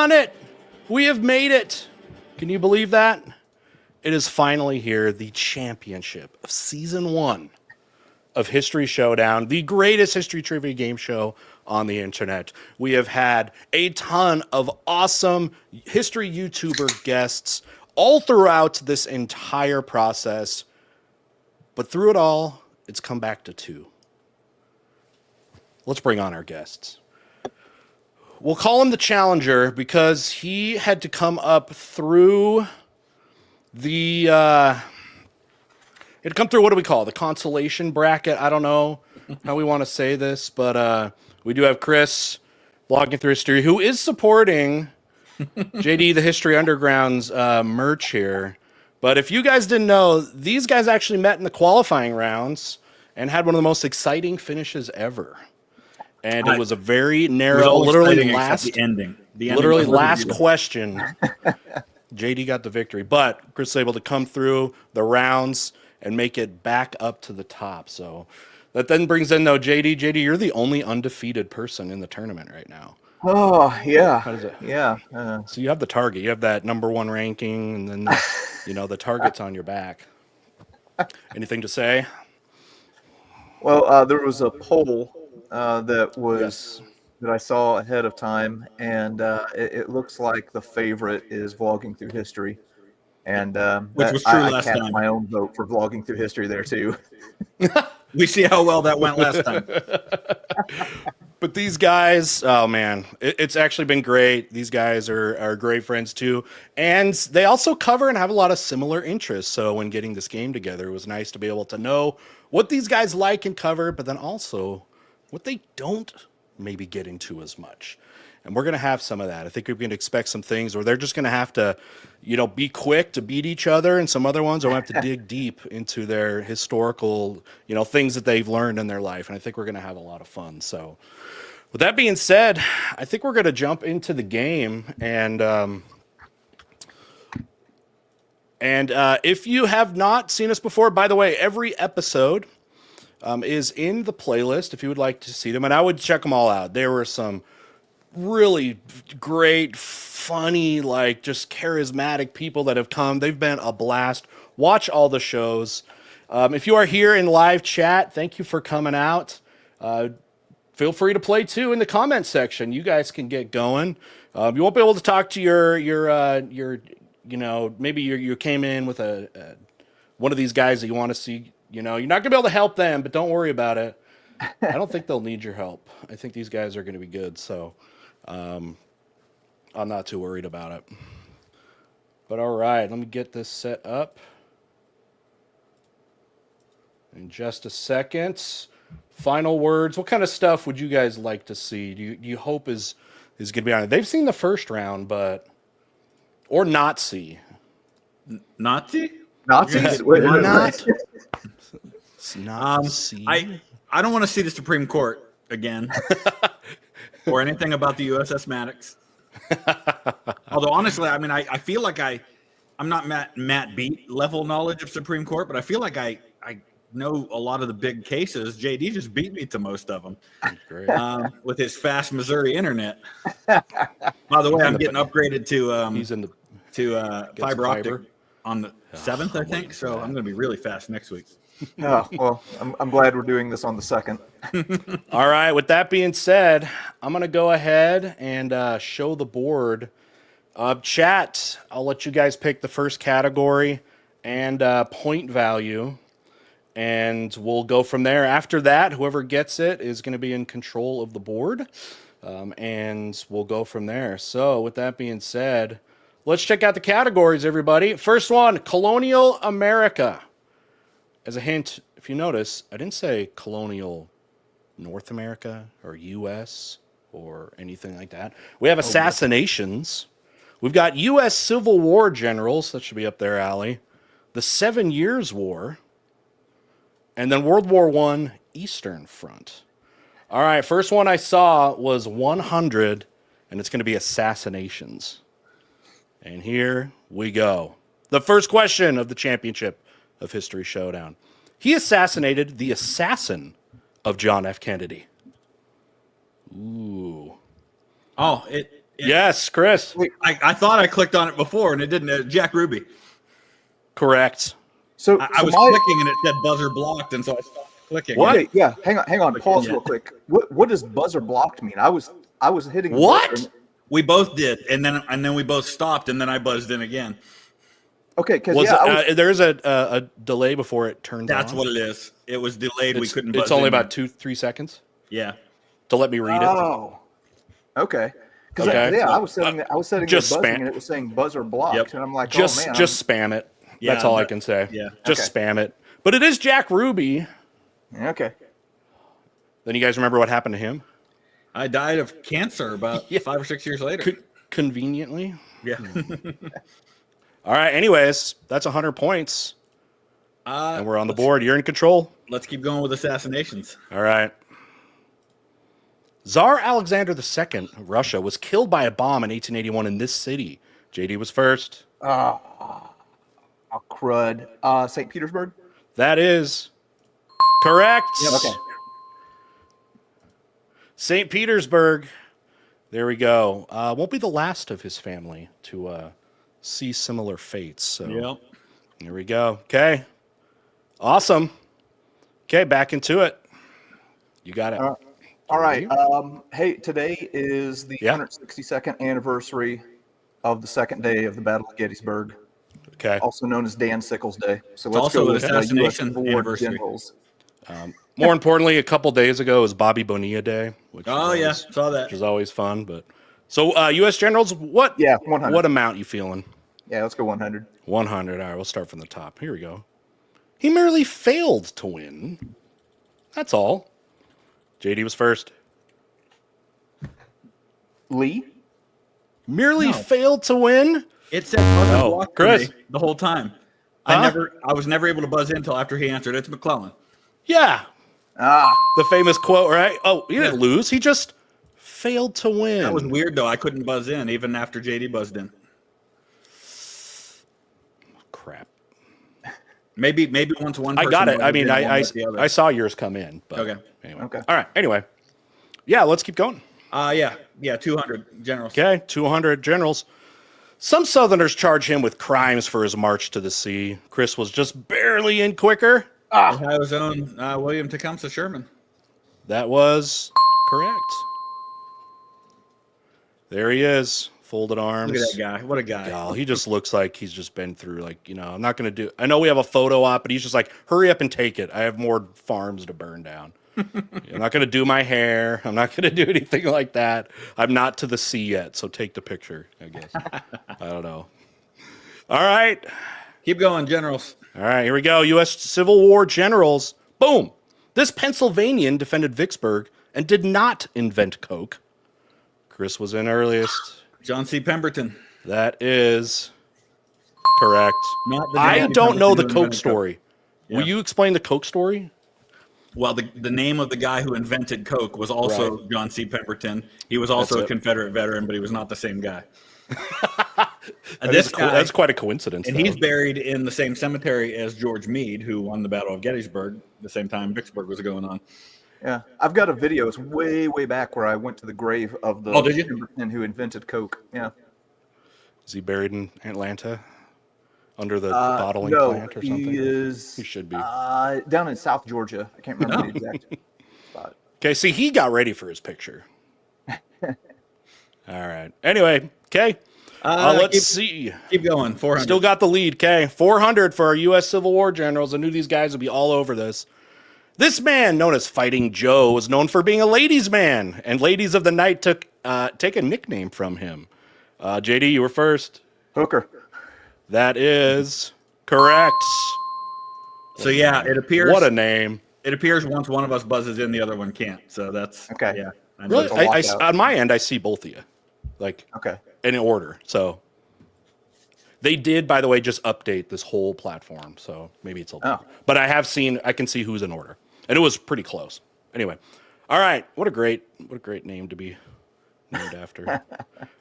done it. We have made it. Can you believe that? It is finally here, the championship of Season 1 of History Showdown, the greatest history trivia game show on the internet. We have had a ton of awesome history YouTuber guests all throughout this entire process. But through it all, it's come back to 2. Let's bring on our guests. We'll call him the challenger because he had to come up through the... It'd come through, what do we call it? The consolation bracket? I don't know how we want to say this, but we do have Chris vlogging through history, who is supporting JD the History Underground's merch here. But if you guys didn't know, these guys actually met in the qualifying rounds and had one of the most exciting finishes ever. And it was a very narrow, literally last the ending. Literally last question. JD got the victory, but Chris was able to come through the rounds and make it back up to the top. So that then brings in, though, JD. JD, you're the only undefeated person in the tournament right now. Oh, yeah. How does it? Yeah. So you have the target. You have that #1 ranking, and then, the target's on your back. Anything to say? Well, there was a poll that I saw ahead of time, and it looks like the favorite is Vlogging Through History. And which was true last I time. cast my own vote for Vlogging Through History there, too. We see how well that went last time. But these guys, oh man, it's actually been great. These guys are great friends too. And they also cover and have a lot of similar interests. So when getting this game together, it was nice to be able to know what these guys like and cover, but then also what they don't maybe get into as much. And we're going to have some of that. I think we can expect some things where they're just going to have to, be quick to beat each other, and some other ones will have to dig deep into their historical, things that they've learned in their life. And I think we're going to have a lot of fun. So with that being said, I think we're going to jump into the game. And if you have not seen us before, by the way, every episode is in the playlist if you would like to see them. And I would check them all out. There were some really great, funny, just charismatic people that have come. They've been a blast. Watch all the shows. If you are here in live chat, thank you for coming out. Feel free to play too in the comment section. You guys can get going. You won't be able to talk to your maybe you came in with one of these guys that you want to see. You're not gonna be able to help them, but don't worry about it. I don't think they'll need your help. I think these guys are going to be good. So I'm not too worried about it. But all right, let me get this set up. In just a second. Final words. What kind of stuff would you guys like to see? Do you hope is going to be on it? They've seen the first round, or not see. Nazi? Nazis? Not see. I don't want to see the Supreme Court again or anything about the USS Maddox. Although, honestly, I feel like I'm not Matt Beat level knowledge of Supreme Court, but I feel like I know a lot of the big cases. JD just beat me to most of them. Great. With his fast Missouri internet. By the way, I'm getting upgraded to fiber optic on the 7th, I think. So I'm going to be really fast next week. Oh, well, I'm glad we're doing this on the 2nd. All right. With that being said, I'm going to go ahead and show the board. Chat, I'll let you guys pick the first category and point value, and we'll go from there. After that, whoever gets it is going to be in control of the board, and we'll go from there. So with that being said, let's check out the categories, everybody. First one, Colonial America. As a hint, if you notice, I didn't say colonial North America or U.S. or anything like that. We have assassinations. We've got U.S. Civil War generals. That should be up there, Allie. The 7 Years' War. And then World War I Eastern Front. All right, first one I saw was 100, and it's going to be assassinations. And here we go. The first question of the championship of History Showdown. He assassinated the assassin of John F. Kennedy. Ooh. Oh, Yes, Chris. I thought I clicked on it before and it didn't. Jack Ruby. Correct. So, I so was my, clicking and it said buzzer blocked, and so I stopped clicking. What? Okay, yeah. Hang on. Pause Yeah. real quick. What does buzzer blocked mean? I was hitting the What? button. We both did, and then we both stopped, and then I buzzed in again. Okay, because Was yeah, there's a delay before it turns That's on? what it is. It was delayed. We couldn't. It's buzz only in. about 2-3 seconds Yeah. to let me read it. Oh, okay. Because Okay. I was setting Just the buzzing, spam. and it was saying buzzer blocked, Yep. and I'm like, Just oh man, spam it. Yeah, That's all I but- can say. yeah. Just Okay. spam it. But it is Jack Ruby. okay. Then you guys remember what happened to him? I died of cancer about Yeah. 5 or 6 years later. Conveniently. Yeah. All right. Anyways, that's 100 points, and we're on the board. You're in control. Let's keep going with assassinations. All right. Tsar Alexander II of Russia was killed by a bomb in 1881 in this city. JD was first. Oh, crud. St. Petersburg. That is correct. Okay. St. Petersburg. There we go. Won't be the last of his family to see similar fates. So Yep. there we go. Okay. Awesome. Okay, back into it. You got it. All right. Hey, today is the Yeah. 162nd anniversary of the second day of the Battle of Gettysburg, Okay. also known as Dan Sickles Day. So let's also go an with assassination US Civil War anniversary. generals. More importantly, a couple days ago was Bobby Bonilla Day, which Oh is yeah, always, saw that. which is always fun. But so, U.S. generals, what? Yeah, 100. What amount you feeling? Yeah, let's go 100. 100. All right, we'll start from the top. Here we go. He merely failed to win. That's all. JD was first. Lee? Merely No. failed to win. It said buzzer Oh, blocked Chris. for me the whole time. Huh? I was never able to buzz in until after he answered. It's McClellan. Yeah, Ah, the famous quote, right? Oh, he didn't Yeah. lose. He just failed to win. That was weird though. I couldn't buzz in even after JD buzzed in. Crap. Maybe once one. I person got it. buzzed I mean, in, one I let the other. I saw yours come in. But Okay. Anyway. Okay. All right. Anyway. Yeah, let's keep going. Yeah, 200 generals. Okay, 200 generals. Some Southerners charge him with crimes for his march to the sea. Chris was just barely in quicker. Ohio's own William Tecumseh Sherman. That was correct. There he is, folded arms. Look at that guy. What a guy. God, he just looks like he's just been through, like, I'm not going to do. I know we have a photo op, but he's just like, hurry up and take it. I have more farms to burn down. I'm not going to do my hair. I'm not going to do anything like that. I'm not to the sea yet, so take the picture, I guess. I don't know. All right. Keep going, generals. All right, here we go. U.S. Civil War generals. Boom. This Pennsylvanian defended Vicksburg and did not invent Coke. Chris was in earliest. John C. Pemberton. That is correct. Not the I John C. don't know the Pemberton who Coke invented story. Yeah. Will you explain the Coke story? Well, the name of the guy who invented Coke was also Right. John C. Pemberton. He was also That's a it. Confederate veteran, but he was not the same guy. And That is this cool. guy, That's quite a coincidence. and though. he's buried in the same cemetery as George Meade, who won the Battle of Gettysburg the same time Vicksburg was going on. yeah. I've got a video. It's way back where I went to the grave of the Oh, did you? Pemberton who invented Coke. Yeah. Is he buried in Atlanta under the bottling no, plant or something? he is. He should be. Down in South Georgia. I can't remember the exact spot. Okay, see, he got ready for his picture. All right. Anyway, okay. Let's see. Keep going. 400. Still got the lead. Okay, 400 for our U.S. Civil War generals. I knew these guys would be all over this. This man, known as Fighting Joe, was known for being a ladies' man, and ladies of the night take a nickname from him. JD, you were first. Hooker. That is correct. So yeah, it appears. What a name. It appears once one of us buzzes in, the other one can't. So that's Okay. Yeah. I know. Really, It's a I, lockout. on my end, I see both of you, like Okay. in order. So they did, by the way, just update this whole platform. So maybe it's a Oh. but I can see who's in order, and it was pretty close. Anyway, all right. What a great name to be named after. All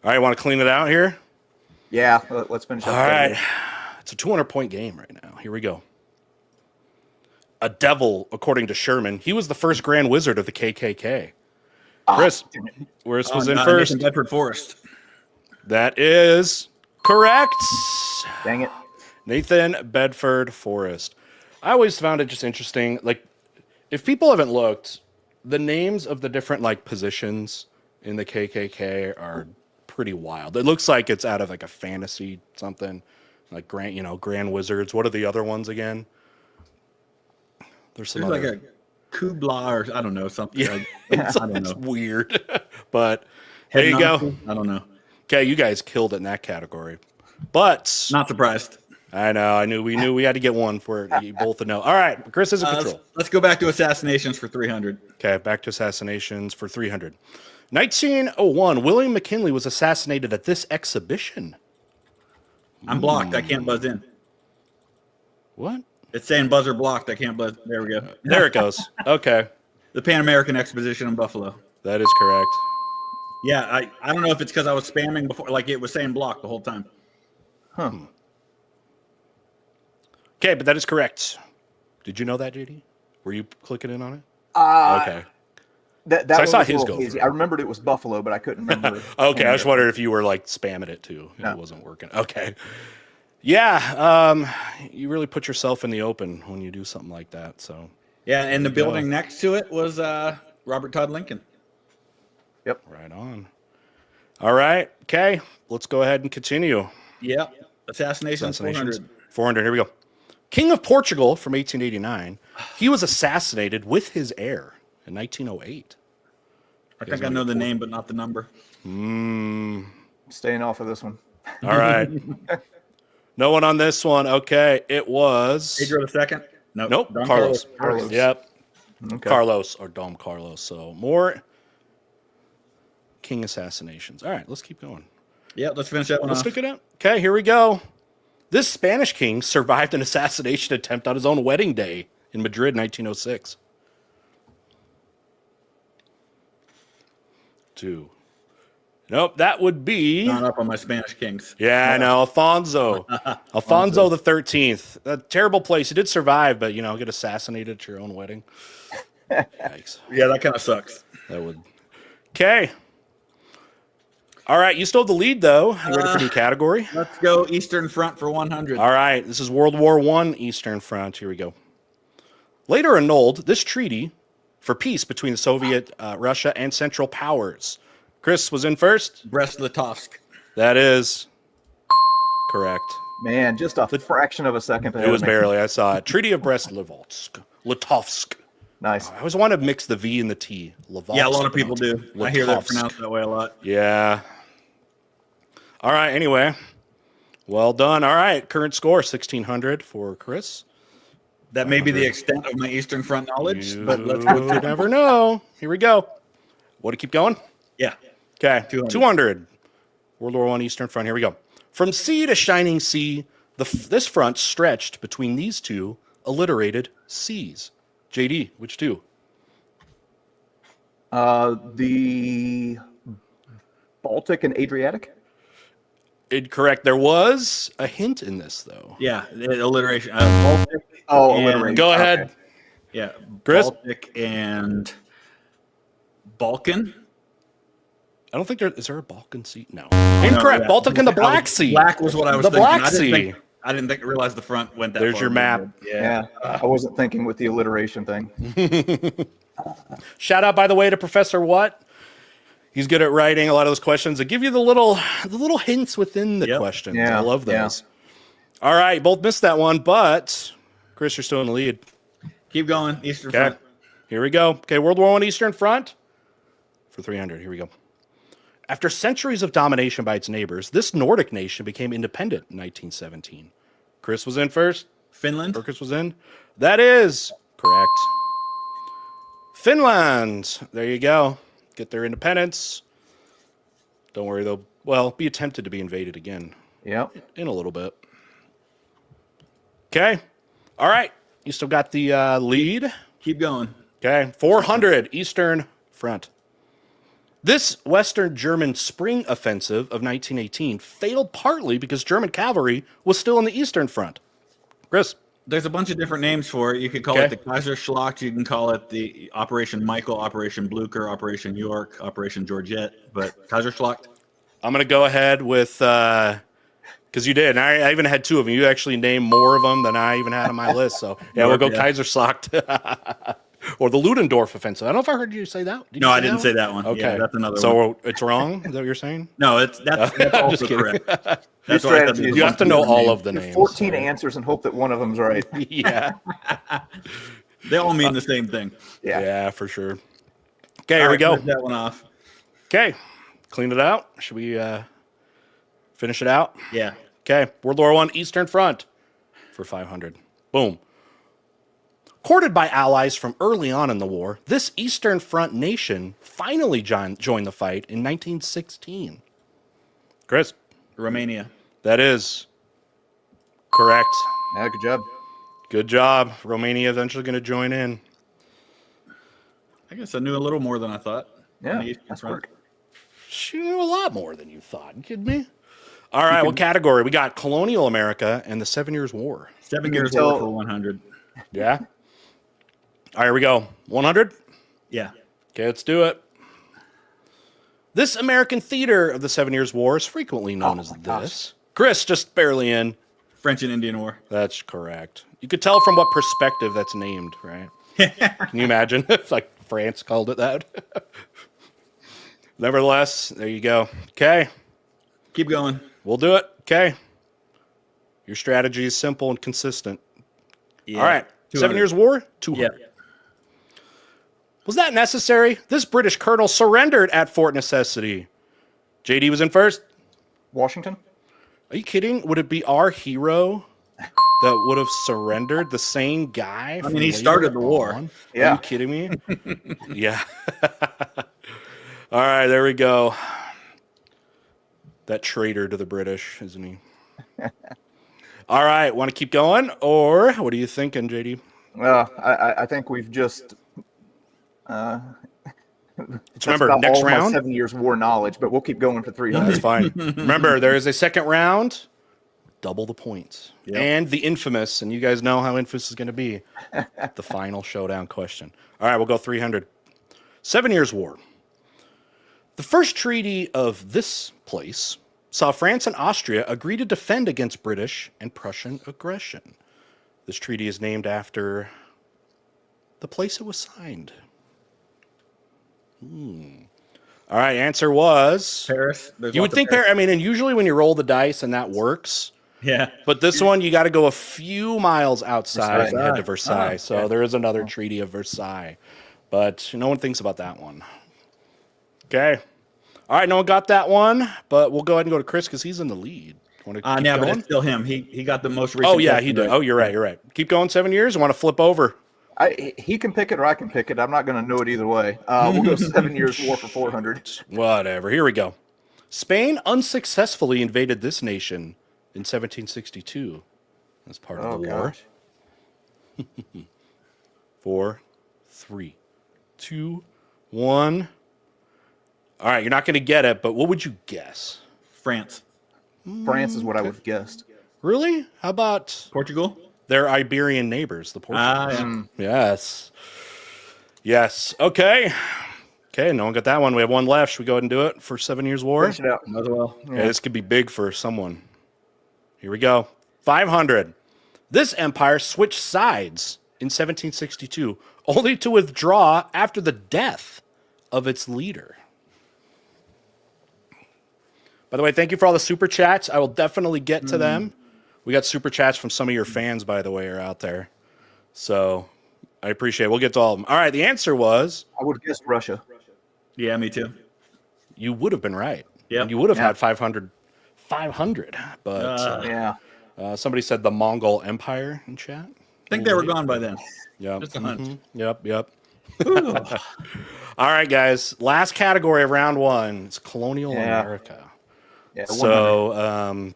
right, want to clean it out here? Yeah. Let's finish up. All right, it's a 200-point game right now. Here we go. A devil, according to Sherman, he was the first Grand Wizard of the KKK. Chris, where's was in Nathan first? Bedford Forrest. That is correct. Dang it. Nathan Bedford Forrest. I always found it just interesting. Like, if people haven't looked, the names of the different like positions in the KKK are pretty wild. It looks like it's out of like a fantasy something, like Grand Wizards. What are the other ones again? There's some There's other. like a Kubla or I don't know something. Yeah, I don't it's know. weird, but there you go. I don't know. Okay, you guys killed it in that category, but Not surprised. I knew we had to get one for you both to know. All right, Chris is in control. Let's go back to assassinations for 300. Okay, back to assassinations for 300. 1901, William McKinley was assassinated at this exhibition. I'm blocked. I can't buzz in. What? It's saying buzzer blocked. I can't buzz. There we go. There it goes. Okay, The Pan American Exposition in Buffalo. that is correct. Yeah, I don't know if it's because I was spamming before, like it was saying blocked the whole time. Huh. Okay, but that is correct. Did you know that, JD? Were you clicking in on it? Okay. That So I one saw was a his little go hazy. for I remembered it was Buffalo, but I couldn't remember. Okay, I just wondered if you were like spamming it too. No. It wasn't working. Okay. Yeah, you really put yourself in the open when you do something like that. So Yeah, and the building next to it was Robert Todd Lincoln. Yep. right on. All right. Okay, let's go ahead and continue. Yep. Assassinations 400. 400. Here we go. King of Portugal from 1889. He was assassinated with his heir in 1908. I think I know the name, but not the number. Staying off of this one. All right. No one on this one. Okay, it was. Pedro the Second. Nope. Don Carlos. Carlos. Yep. Okay. Carlos or Dom Carlos. So more king assassinations. All right, let's keep going. Yep. Let's finish that one Let's off. stick it out. Okay, here we go. This Spanish king survived an assassination attempt on his own wedding day in Madrid, 1906. 2. Nope, that would be. Not up on my Spanish kings. Yeah, I know. Alfonso. Alfonso the 13th. A terrible place. He did survive, but, get assassinated at your own wedding. Yikes. Yeah, that kind of sucks. That would. Okay. All right, you still have the lead, though. You ready for a new category? Let's go Eastern Front for 100. All right, this is World War I Eastern Front. Here we go. Later annulled, this treaty for peace between the Soviet, Russia, and Central Powers. Chris was in first. Brest-Litovsk. That is correct. Man, just a fraction of a second. It was barely. I saw it. Treaty of Brest-Litovsk. Litovsk. Nice. I always want to mix the V and the T. Litovsk. Yeah, a lot of people do. I hear that Litovsk. pronounced that way a lot. Yeah. All right, anyway. Well done. All right, current score, 1,600 for Chris. That may be the extent of my Eastern Front knowledge, but let's You go. never know. Here we go. Want to keep going? Yeah. Okay, 200. 200. World War I Eastern Front. Here we go. From sea to shining sea, this front stretched between these two alliterated seas. JD, which two? The Baltic and Adriatic. Incorrect. There was a hint in this, though. Yeah, the alliteration. Baltic. Oh, And- alliteration. Go ahead. Okay. Yeah, Chris? Baltic and Balkan. I don't think is there a Balkan Sea? No. Incorrect. yeah. Baltic and the Black Sea. Black was what I was The thinking. Black Sea. I didn't realize the front went that There's far. your map. Yeah, I wasn't thinking with the alliteration thing. Shout out, by the way, to Professor Watt. He's good at writing a lot of those questions. They give you the little hints within the Yep. questions. Yeah, I love yeah. those. All right, both missed that one, but Chris, you're still in the lead. Keep going. Eastern Okay, Front. here we go. Okay, World War I Eastern Front for 300. Here we go. After centuries of domination by its neighbors, this Nordic nation became independent in 1917. Chris was in first. Finland. Or Chris was in. That is correct. Finland. There you go. Get their independence. Don't worry, they'll be tempted to be invaded again Yep. in a little bit. Okay. All right. You still got the lead. Keep going. Okay. 400 Eastern Front. This Western German spring offensive of 1918 failed partly because German cavalry was still in the Eastern Front. Chris. There's a bunch of different names for it. You could call Okay. it the Kaiserschlacht. You can call it the Operation Michael, Operation Blucher, Operation York, Operation Georgette. But Kaiserschlacht. I'm going to go ahead with, because you did. And I even had two of them. You actually named more of them than I even had on my list. So, yeah, we'll go Yeah. Kaiserslacht. Or the Ludendorff offensive. I don't know if I heard you say that. Did No, you I didn't say that one. Okay. Yeah, that's another one. So it's wrong? Is that what you're saying? No, that's I'm also just kidding. correct. Your That's why I said strategy is You have to know all of the do names. 14 right? answers and hope that one of them's right. Yeah. They all mean the same thing. Yeah. Yeah, for sure. Okay, here All we right, go. finish that one off. Okay. Clean it out. Should we finish it out? Yeah. Okay. World War I, Eastern Front for 500. Boom. Courted by allies from early on in the war, this Eastern Front nation finally joined the fight in 1916. Chris, Romania. that is correct. Yeah, good job. Good job. Romania eventually going to join in. I guess I knew a little more than I thought. Yeah, On the Eastern that's Front. work. She knew a lot more than you thought. You kidding me? All right, what category? We got colonial America and the 7 Years' War. 7 You can years tell- old for 100. Yeah? All right, here we go. 100? Yeah. Okay, let's do it. This American theater of the 7 Years' War is frequently known as my gosh. this. Chris, just barely in. French and Indian War. That's correct. You could tell from what perspective that's named, right? Can you imagine if like France called it that? Nevertheless, there you go. Okay, Keep going. we'll do it. Okay. Your strategy is simple and consistent. Yeah. All right. 200. 7 Years' War, 200. Yeah. Was that necessary? This British colonel surrendered at Fort Necessity. JD was in first. Washington? Are you kidding? Would it be our hero that would have surrendered? The same guy? I mean, he started the war. Are Yeah. you kidding me? Yeah. All right, there we go. That traitor to the British, isn't he? All right, want to keep going? Or what are you thinking, JD? Well, I think we've just Let's remember, about next all my round. 7 years war knowledge, but we'll keep going for That's 300. fine. Remember, there is a second round, double the points. Yep. And the infamous, and you guys know how infamous is going to be, the final showdown question. All right, we'll go 300. 7 Years' War. The first treaty of this place saw France and Austria agree to defend against British and Prussian aggression. This treaty is named after the place it was signed. All right, answer was Paris. There's you would lots of think Paris. I mean, and usually when you roll the dice and that works, Yeah. but this one you got to go a few miles outside and head to Versailles. Versailles. So there is another Treaty of Versailles, but no one thinks about that one. Okay, all right, no one got that one, but we'll go ahead and go to Chris because he's in the lead. Want to keep Yeah, but going? it's still him. He got the most recent. Oh yeah, guess he did. right. Oh, you're right. You're right. Keep going. 7 years. I want to flip over. He can pick it or I can pick it. I'm not going to know it either way. We'll go 7 years war for 400. Whatever. Here we go. Spain unsuccessfully invaded this nation in 1762 as part of Oh, the war. gosh. 4, 3, 2, 1. All right, you're not going to get it, but what would you guess? France. France is what I would have guessed. Really? How about Portugal. their Iberian neighbors, the Portuguese? Yeah. Yes. Yes. Okay. Okay, no one got that one. We have one left. Should we go ahead and do it for 7 Years' War? Finish it out. As well. Yeah, this could be big for someone. Here we go. 500. This empire switched sides in 1762, only to withdraw after the death of its leader. By the way, thank you for all the super chats. I will definitely get to them. We got super chats from some of your fans, by the way, are out there. So I appreciate it. We'll get to all of them. All right, the answer was I would have guessed Russia. Yeah, me too. you would have been right. Yep. And you would have Yeah. had 500. 500. But Yeah. somebody said the Mongol Empire in chat. I think they were gone by then. Yep. Just a hunch. Yep. All right, guys. Last category of round one is colonial Yeah. America. Yeah. 100. So,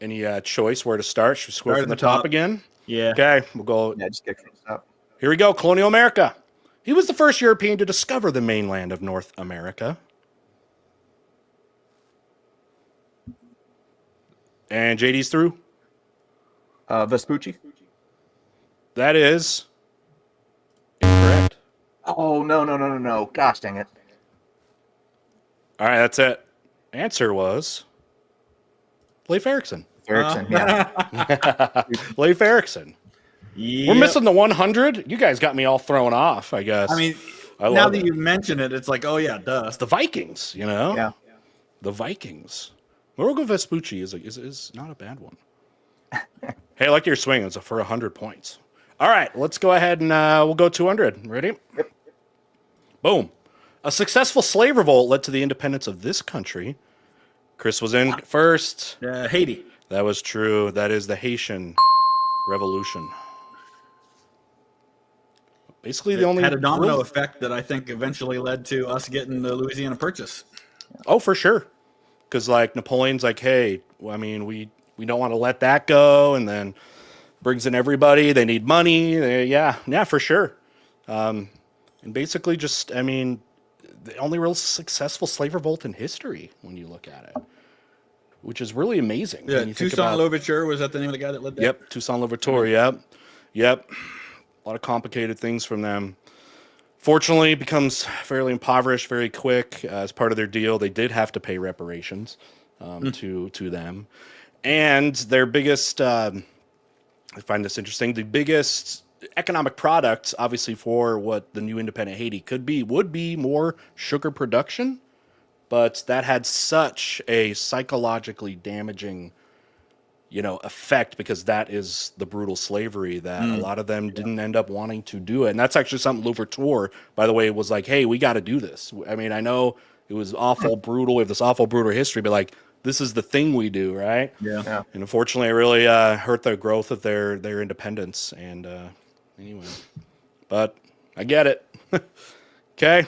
any choice where to start? Should we score Start from at the the top top. again? Yeah. Okay, we'll go. Yeah, just kick things out. Here we go. Colonial America. He was the first European to discover the mainland of North America. And JD's through. Vespucci. That is incorrect. Oh, no. Gosh dang it. All right, that's it. Answer was Leif Erikson. Erickson, yeah. Leif Erikson. We're Yep. missing the 100. You guys got me all thrown off, I guess. I mean, I now love that it. you mention it, it's like, oh yeah, duh. It's the Vikings, you know? Yeah. The Vikings. Morogo Vespucci is not a bad one. Hey, I like your swing. It's for 100 points. All right, let's go ahead and we'll go 200. Ready? Yep. Boom. A successful slave revolt led to the independence of this country. Chris was in first. Haiti. That was true. That is the Haitian Revolution. Basically, the only had a domino real- effect that I think eventually led to us getting the Louisiana Purchase. Oh, for sure. Because like Napoleon's like, hey, I mean, we don't want to let that go, and then brings in everybody. They need money. Yeah, for sure. And basically, just I mean, the only real successful slave revolt in history when you look at it, which is really amazing. Yeah, when you think Toussaint about- Louverture, was that the name of the guy that led that? Yep, Toussaint Louverture. Yep. A lot of complicated things from them. Fortunately, it becomes fairly impoverished very quick. As part of their deal, they did have to pay reparations to them. And their biggest, I find this interesting, the biggest economic products, obviously, for what the new independent Haiti would be more sugar production. But that had such a psychologically damaging effect, because that is the brutal slavery that a lot of them didn't end up wanting to do it. And that's actually something Louverture, by the way, was like, hey, we got to do this. I mean, I know it was awful brutal. We have this awful brutal history, but like, this is the thing we do, right? Yeah. And unfortunately, it really hurt the growth of their independence. And anyway, but I get it. Okay.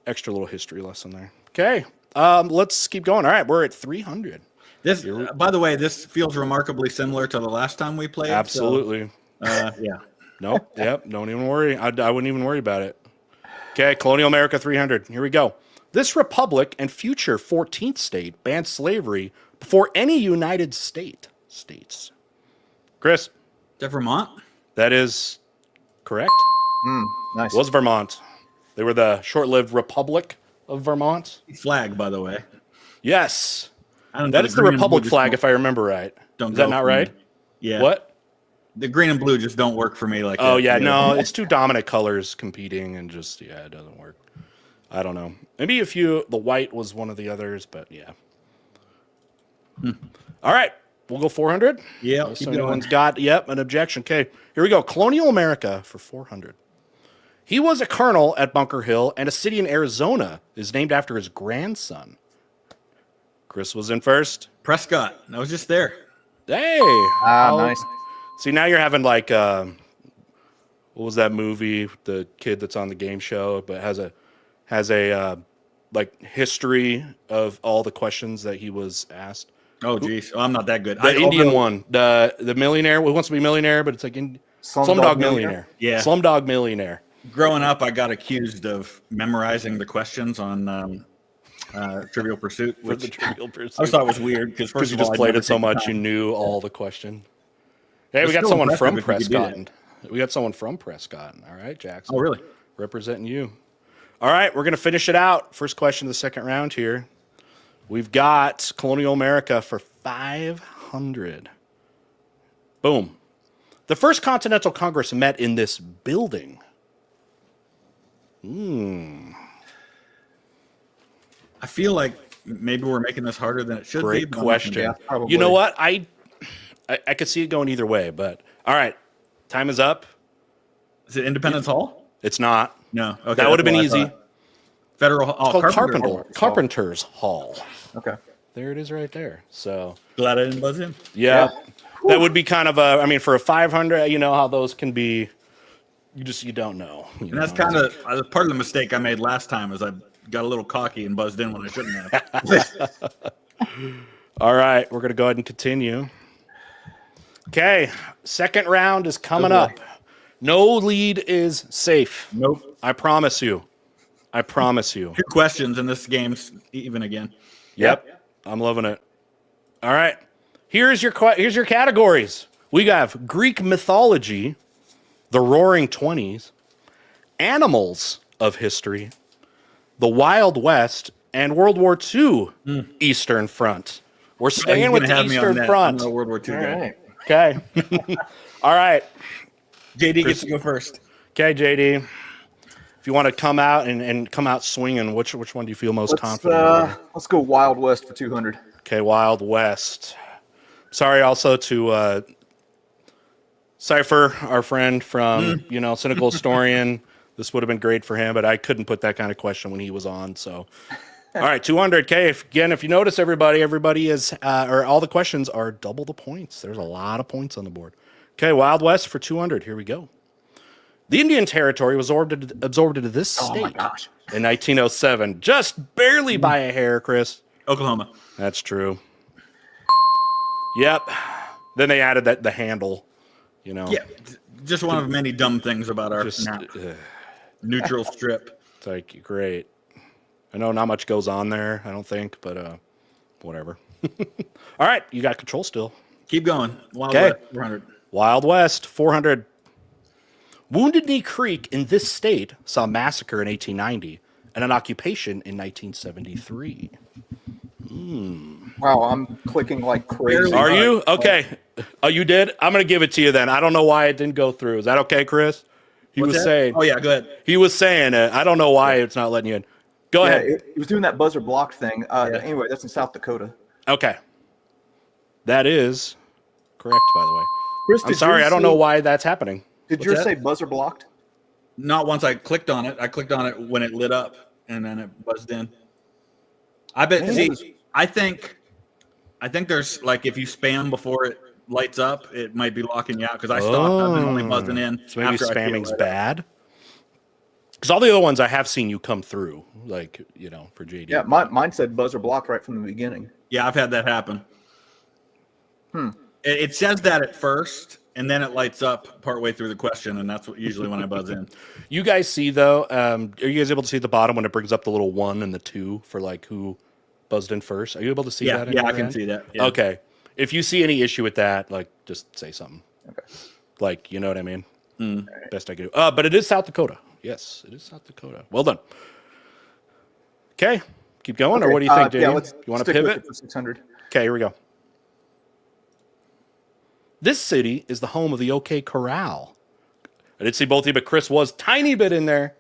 Extra little history lesson there. Okay. Let's keep going. All right. We're at 300. This, by the way, this feels remarkably similar to the last time we played. Absolutely. So, yeah. Nope. Yep. Don't even worry. I wouldn't even worry about it. Okay. Colonial America 300. Here we go. This republic and future 14th state banned slavery before any United States. Chris, Is that Vermont? that is correct. Nice. It was Vermont. They were the short-lived Republic of Vermont. Flag, by the way. Yes. I don't That know, is the green and Republic blue flag, just if I remember right. don't Is that go not for me. right? Yeah. What? The green and blue just don't work for me. Like Oh, that. yeah. No, it's two dominant colors competing, and just, it doesn't work. I don't know. Maybe the white was one of the others, but yeah. All right. We'll go 400. Yeah. So keep going. anyone's got, an objection. Okay. Here we go. Colonial America for 400. He was a colonel at Bunker Hill, and a city in Arizona is named after his grandson. Chris was in first. Prescott. I was just there. Hey. Nice. See, now you're having like, what was that movie? The kid that's on the game show, but has a like history of all the questions that he was asked. Oh, geez. Oh, I'm not that good. The Indian one, the millionaire who wants to be a millionaire, but it's like Slumdog Millionaire. Yeah. Slumdog Millionaire. Growing up, I got accused of memorizing the questions on Trivial Pursuit, For the which Trivial I Pursuit. always thought was weird because Because you just played it so much, you knew all the question. Hey, we got still someone from impressive if you could do Prescott. We got someone from Prescott. All right, Jackson. Oh, really? Representing you. All right, we're going to finish it out. First question of the second round here. We've got Colonial America for 500. Boom. The First Continental Congress met in this building. I feel like maybe we're making this harder than it should be. Great but I'm not gonna question. guess. probably. You know what? I could see it going either way, but all right. Time is up. Is it Independence Hall? It's not. No. Okay, That would have that's been what I easy. thought. Federal Hall. It's called Carpenter. Carpenter's Hall. Okay. There it is right there. So, Glad I didn't buzz in. yeah. That would be kind of for a 500, you know how those can be. You don't know. And that's kind of part of the mistake I made last time is I got a little cocky and buzzed in when I shouldn't have. All right, we're going to go ahead and continue. Okay, second round is coming Good luck. up. No lead is safe. Nope. I promise you. I promise you. 2 questions and this game's even again. Yep. I'm loving it. All right. Here's your categories. We have Greek mythology, the Roaring Twenties, animals of history, the Wild West, and World War II Eastern Front. We're He's staying with gonna the have me on Eastern that. Front. I'm a World War II All guy. right. Okay. All right. JD gets to go first. Okay, JD. If you want to come out and come out swinging, which one do you feel most confident in here? Let's go Wild West for 200. Okay, Wild West. Sorry also to Cypher, our friend from, Cynical Historian. This would have been great for him, but I couldn't put that kind of question when he was on. So, all right, 200K. If you notice, everybody is, or all the questions are double the points. There's a lot of points on the board. Okay, Wild West for 200. Here we go. The Indian Territory was absorbed into this state in 1907, just barely by a hair, Chris. Oklahoma. That's true. Yep. Then they added the handle, Yeah, just one of many dumb things about our neutral strip. It's like, great. I know not much goes on there, I don't think, but whatever. All right, you got control still. Keep going. Wild Okay. West, 400. Wild West, 400. Wounded Knee Creek in this state saw a massacre in 1890 and an occupation in 1973. Wow, I'm clicking like crazy. Are you? Okay. Oh, you did? I'm going to give it to you then. I don't know why it didn't go through. Is that okay, Chris? He What's was that? saying. Oh, yeah, go ahead. He was saying it. I don't know why it's not letting you in. Go Yeah, ahead. it was doing that buzzer block thing. Anyway, that's in South Dakota. Okay. That is correct, by the way. Chris, I'm sorry. I don't know why that's happening. Did yours that? say buzzer blocked? Not once I clicked on it. I clicked on it when it lit up, and then it buzzed in. I bet. Man, See, I think there's like if you spam before it lights up, it might be locking you out because I stopped. I've been only buzzing in. So maybe after I see it spamming's light up. bad. Because all the other ones I have seen you come through, like, for JD. Yeah, mine said buzzer blocked right from the beginning. Yeah, I've had that happen. It says that at first, and then it lights up partway through the question, and that's usually when I buzz in. You guys see, though, are you guys able to see at the bottom when it brings up the little 1 and the 2 for, like, who buzzed in first? Are you able to see that? Yeah, I can see that. Yeah. Okay. If you see any issue with that, like, just say something. Okay. Like, you know what I mean? Best I can do. But it is South Dakota. Yes, it is South Dakota. Well done. Okay. Keep going, or what do you think, dude? Yeah, let's You want to stick with pivot? it for 600. Okay, here we go. This city is the home of the OK Corral. I did see both of you, but Chris was tiny bit in there.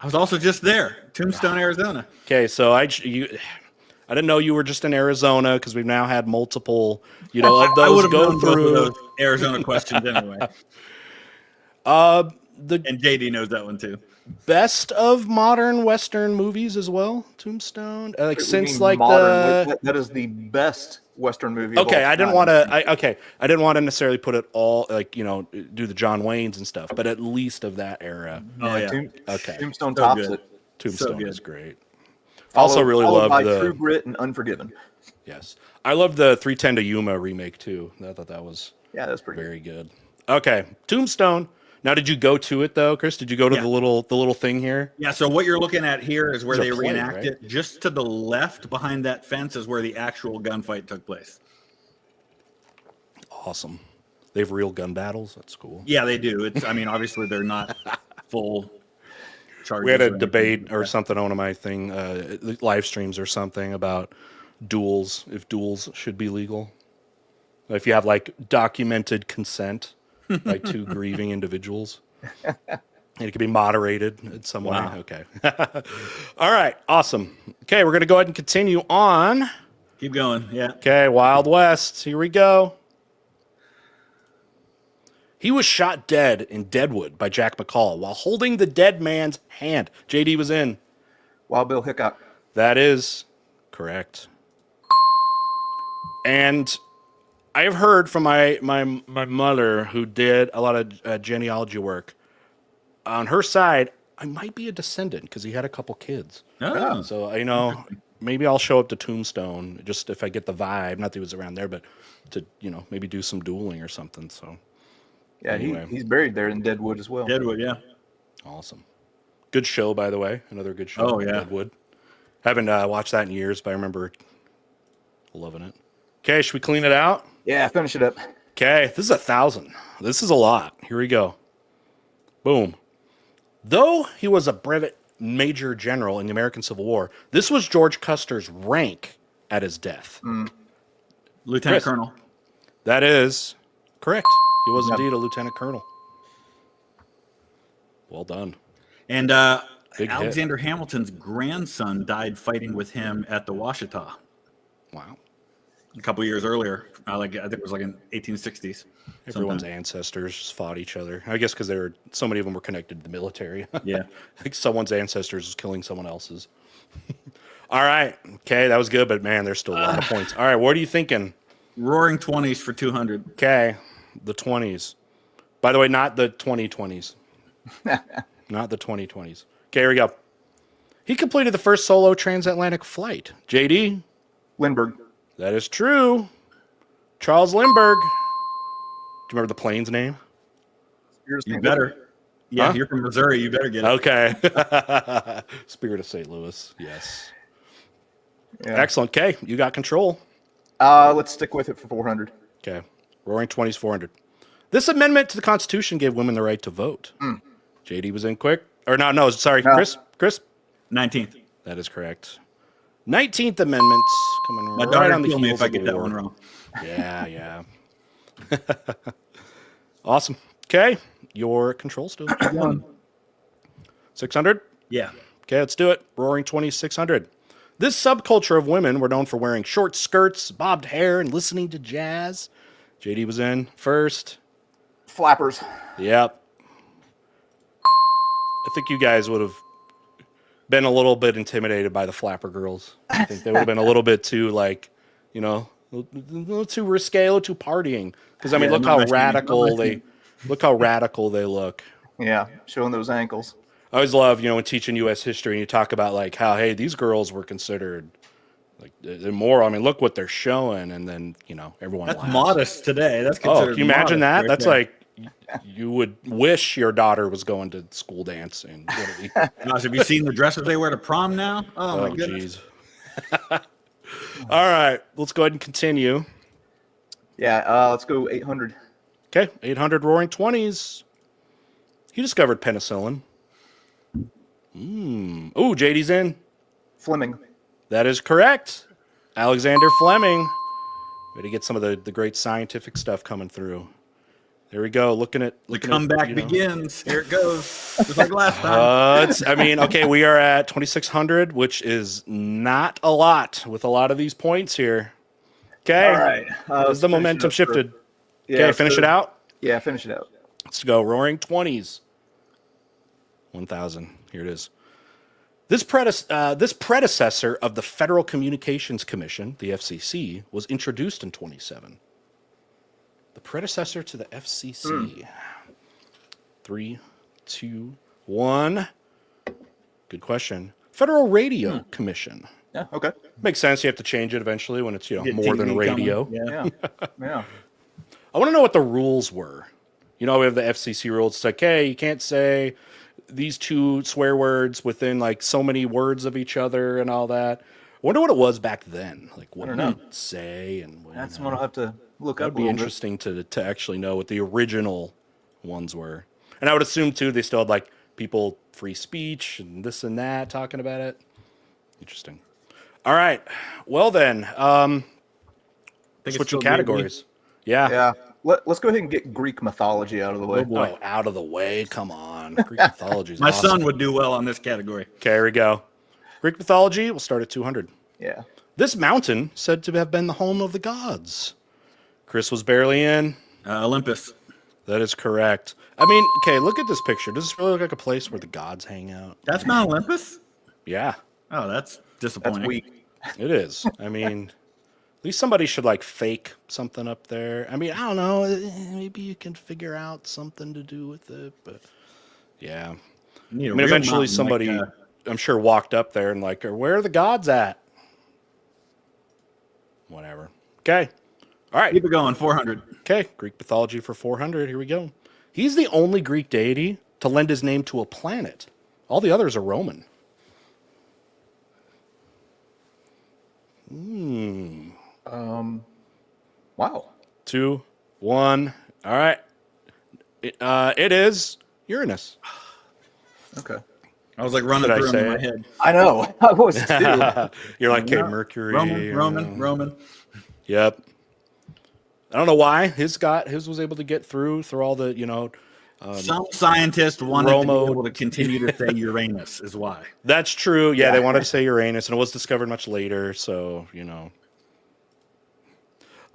I was also just there, Tombstone, Arizona. Okay, so I didn't know you were just in Arizona because we've now had multiple, of I those would have go known both of through. those Arizona questions anyway. The And JD knows that one too. best of modern Western movies as well, Tombstone. Like What do you since mean like modern? That is the best Western movie. of Okay, all I didn't time. want to. I didn't want to necessarily put it all like do the John Waynes and stuff, but at least of that era. Oh yeah. Okay, Tombstone So tops good. it. Tombstone good. is great. Also, really Followed by love True the Grit and Unforgiven. yes. I love the 310 to Yuma remake too. I thought that was Yeah, that's pretty very good. Okay, Tombstone. Now, did you go to it though, Chris? Did you go to Yeah. the little thing here? Yeah, so what you're looking at here is where There's they a plate, reenact right? it. Just to the left behind that fence is where the actual gunfight took place. Awesome. They have real gun battles. That's cool. Yeah, they do. Obviously they're not full charges. We had or a anything debate like or that. something on my thing, live streams or something about duels, if duels should be legal. If you have like documented consent by two grieving individuals. And it can be moderated in some way. Wow. Okay. All right. Awesome. Okay, we're going to go ahead and continue on. Keep going. Yeah. Okay, Wild West. Here we go. He was shot dead in Deadwood by Jack McCall while holding the dead man's hand. JD was in. Wild Bill Hickok. That is correct. And I've heard from my mother, who did a lot of genealogy work. On her side, I might be a descendant because he had a couple kids. Oh. So, maybe I'll show up to Tombstone just if I get the vibe. Not that he was around there, but to, maybe do some dueling or something. So, Yeah, Anyway. he's buried there in Deadwood as well. Deadwood, yeah. awesome. Good show, by the way. Another good show. Oh, yeah. Deadwood. Haven't watched that in years, but I remember loving it. Okay, should we clean it out? Yeah, finish it up. Okay, this is 1,000. This is a lot. Here we go. Boom. Though he was a brevet major general in the American Civil War. This was George Custer's rank at his death. Lieutenant Chris. Colonel. That is correct. He was Yep. indeed a lieutenant colonel. Well done. And Big hit. Alexander Hamilton's grandson died fighting with him at the Washita Wow. a couple years earlier. I think it was like in 1860s. Everyone's sometime. ancestors just fought each other. I guess because so many of them were connected to the military. Yeah. Like someone's ancestors was killing someone else's. All right. Okay, that was good, but man, there's still a lot of points. All right, what are you thinking? Roaring 20s for 200. Okay, the 20s. By the way, not the 2020s. Not the 2020s. Okay, here we go. He completed the first solo transatlantic flight. JD? Lindbergh. That is true. Charles Lindbergh. Do you remember the plane's name? Spears You St. better. Yeah, Huh? you're from Missouri. You better get it. Okay. Spirit of St. Louis. Yes. Yeah. Excellent. Okay, you got control. Let's stick with it for 400. Okay. Roaring 20s, 400. This amendment to the Constitution gave women the right to vote. JD was in quick. Or no, sorry. No. Chris? 19th. That is correct. 19th Amendment coming My right daughter on the kill me heels if I of the get that war. one wrong. Yeah. Awesome. Okay, your control still. 600? Yeah. Okay, let's do it. Roaring 20s, 600. This subculture of women were known for wearing short skirts, bobbed hair, and listening to jazz. JD was in first. Flappers. Yep. I think you guys would have been a little bit intimidated by the flapper girls. I think they would have been a little bit too, like, a little too risque, a little too partying. Because I mean, Yeah, look not how my thing, radical not my thing. look how radical they look. Yeah, showing those ankles. I always love, when teaching U.S. history and you talk about like how, hey, these girls were considered like they're more. I mean, look what they're showing, and then everyone. That's laughs. modest today. That's Oh, considered can you imagine that? modest That's right like you would wish your daughter was going to school dance in Italy. there. Gosh, have you seen the dresses they wear to prom now? Oh, my Oh, goodness. jeez. All right, let's go ahead and continue. Yeah, let's go 800. Okay, 800 Roaring 20s. He discovered penicillin. Oh, JD's in. Fleming. That is correct. Alexander Fleming. Way to get some of the great scientific stuff coming through. There we go. The comeback begins. Here it goes. Just like last time. Okay, we are at 2,600, which is not a lot with a lot of these points here. Okay. All right. As the momentum shifted. Yeah, Okay, finish it out. Yeah, finish it out. Let's go. Roaring 20s. 1,000. Here it is. This predecessor of the Federal Communications Commission, the FCC, was introduced in 27. The predecessor to the FCC. 3, 2, 1. Good question. Federal Radio Commission. Yeah, okay. Makes sense. You have to change it eventually when it's Get more than TV radio. coming. Yeah. Yeah. Yeah. I want to know what the rules were. We have the FCC rules. It's like, hey, you can't say these two swear words within like so many words of each other and all that. I wonder what it was back then. Like, what I did don't it say? And That's what I'll have to look that up. would be interesting to actually know what the original ones were. And I would assume too they still had like people free speech and this and that talking about it. Interesting. All right. Well then, switching categories. Yeah. Yeah. Let's go ahead and get Greek mythology out of the way. Oh, out of the way. Come on. Greek mythology is My awesome. son would do well on this category. Okay, here we go. Greek mythology, we'll start at 200. Yeah. This mountain said to have been the home of the gods. Chris was barely in. Olympus. That is correct. I mean, okay, look at this picture. Does this really look like a place where the gods hang out? That's Mount Olympus? Yeah, Oh, that's disappointing. That's weak. it is. I mean, at least somebody should like fake something up there. I mean, I don't know. Maybe you can figure out something to do with it, but yeah. You need a I mean, real eventually mountain, somebody, like, I'm sure, walked up there and like, where are the gods at? Whatever. Okay. All right. keep it going. 400. Okay. Greek mythology for 400. Here we go. He's the only Greek deity to lend his name to a planet. All the others are Roman. Wow. 2, 1. All right. It is Uranus. Okay. I was like running Did I through them say in my it? head. I know. I was too. You're like, okay, Yeah. Mercury. Roman. Yep. I don't know why his was able to get through all the, Some scientists wanted to be Romo- able to continue to say Uranus is why. that's true. Yeah, Yeah. they wanted to say Uranus, and it was discovered much later. So,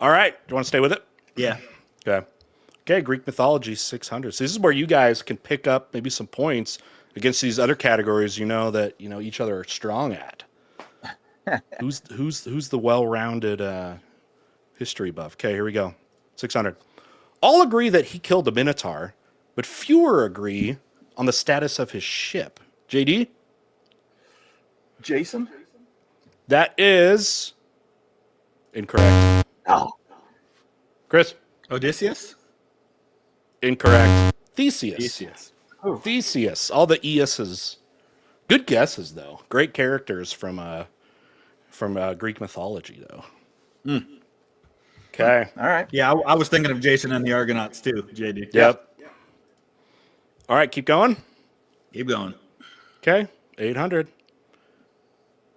All right. Do you want to stay with it? Yeah. Okay. Okay, Greek mythology 600. So this is where you guys can pick up maybe some points against these other categories, that each other are strong at. Who's the well-rounded history buff? Okay, here we go. 600. All agree that he killed the Minotaur, but fewer agree on the status of his ship. JD? Jason? That is incorrect. Oh. Chris? Odysseus? Incorrect. Theseus. Odysseus. Theseus. All the Eoses. Good guesses, though. Great characters from Greek mythology, though. Okay. All right. Yeah, I was thinking of Jason and the Argonauts too, JD. Yep. All right, keep going. Keep going. Okay. 800.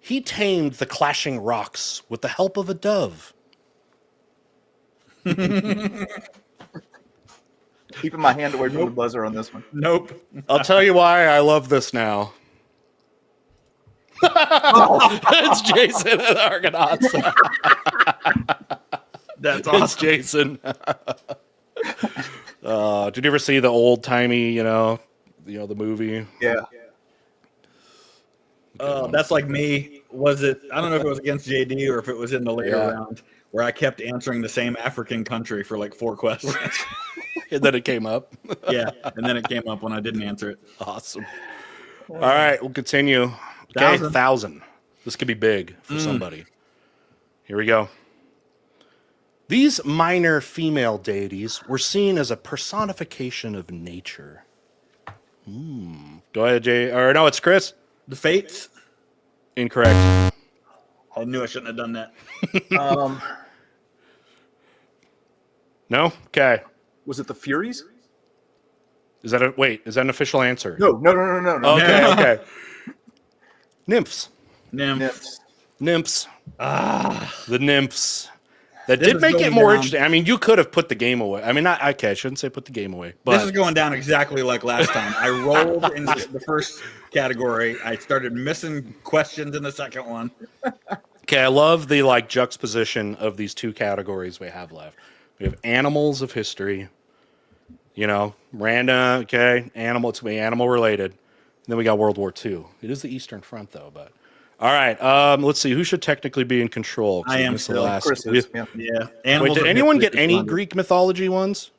He tamed the clashing rocks with the help of a dove. Keeping my hand away from the buzzer on this one. Nope. I'll tell you why I love this now. It's Jason and the Argonauts. That's It's awesome. Jason. Did you ever see the old timey, the movie? Yeah. That's like me. Was it? I don't know if it was against JD or if it was in the later Yeah. round where I kept answering the same African country for like 4 questions. And then it came up. Yeah, and then it came up when I didn't answer it. Awesome. All right, we'll continue. Okay, 1,000. This could be big for somebody. Here we go. These minor female deities were seen as a personification of nature. Go ahead, Jay. Or no, it's Chris. The Fates. Incorrect. I knew I shouldn't have done that. No? Okay. Was it the Furies? Is that an official answer? No. Okay, okay. Nymphs. Nymph. Nymphs. The nymphs. That This did is make it going more down. interesting. I mean, you could have put the game away. I mean, I shouldn't say put the game away. This is But going down exactly like last time. I rolled in the first category. I started missing questions in the second one. okay, I love the juxtaposition of these two categories we have left. We have animals of history, random, okay, animal, it's animal related. And then we got World War II. It is the Eastern Front, though, but all right. Let's see. Who should technically be in control? 'Cause I am missed the still. last. Chris is. Yeah. Yeah. Wait, Animals did of anyone history get any is Greek mythology ones?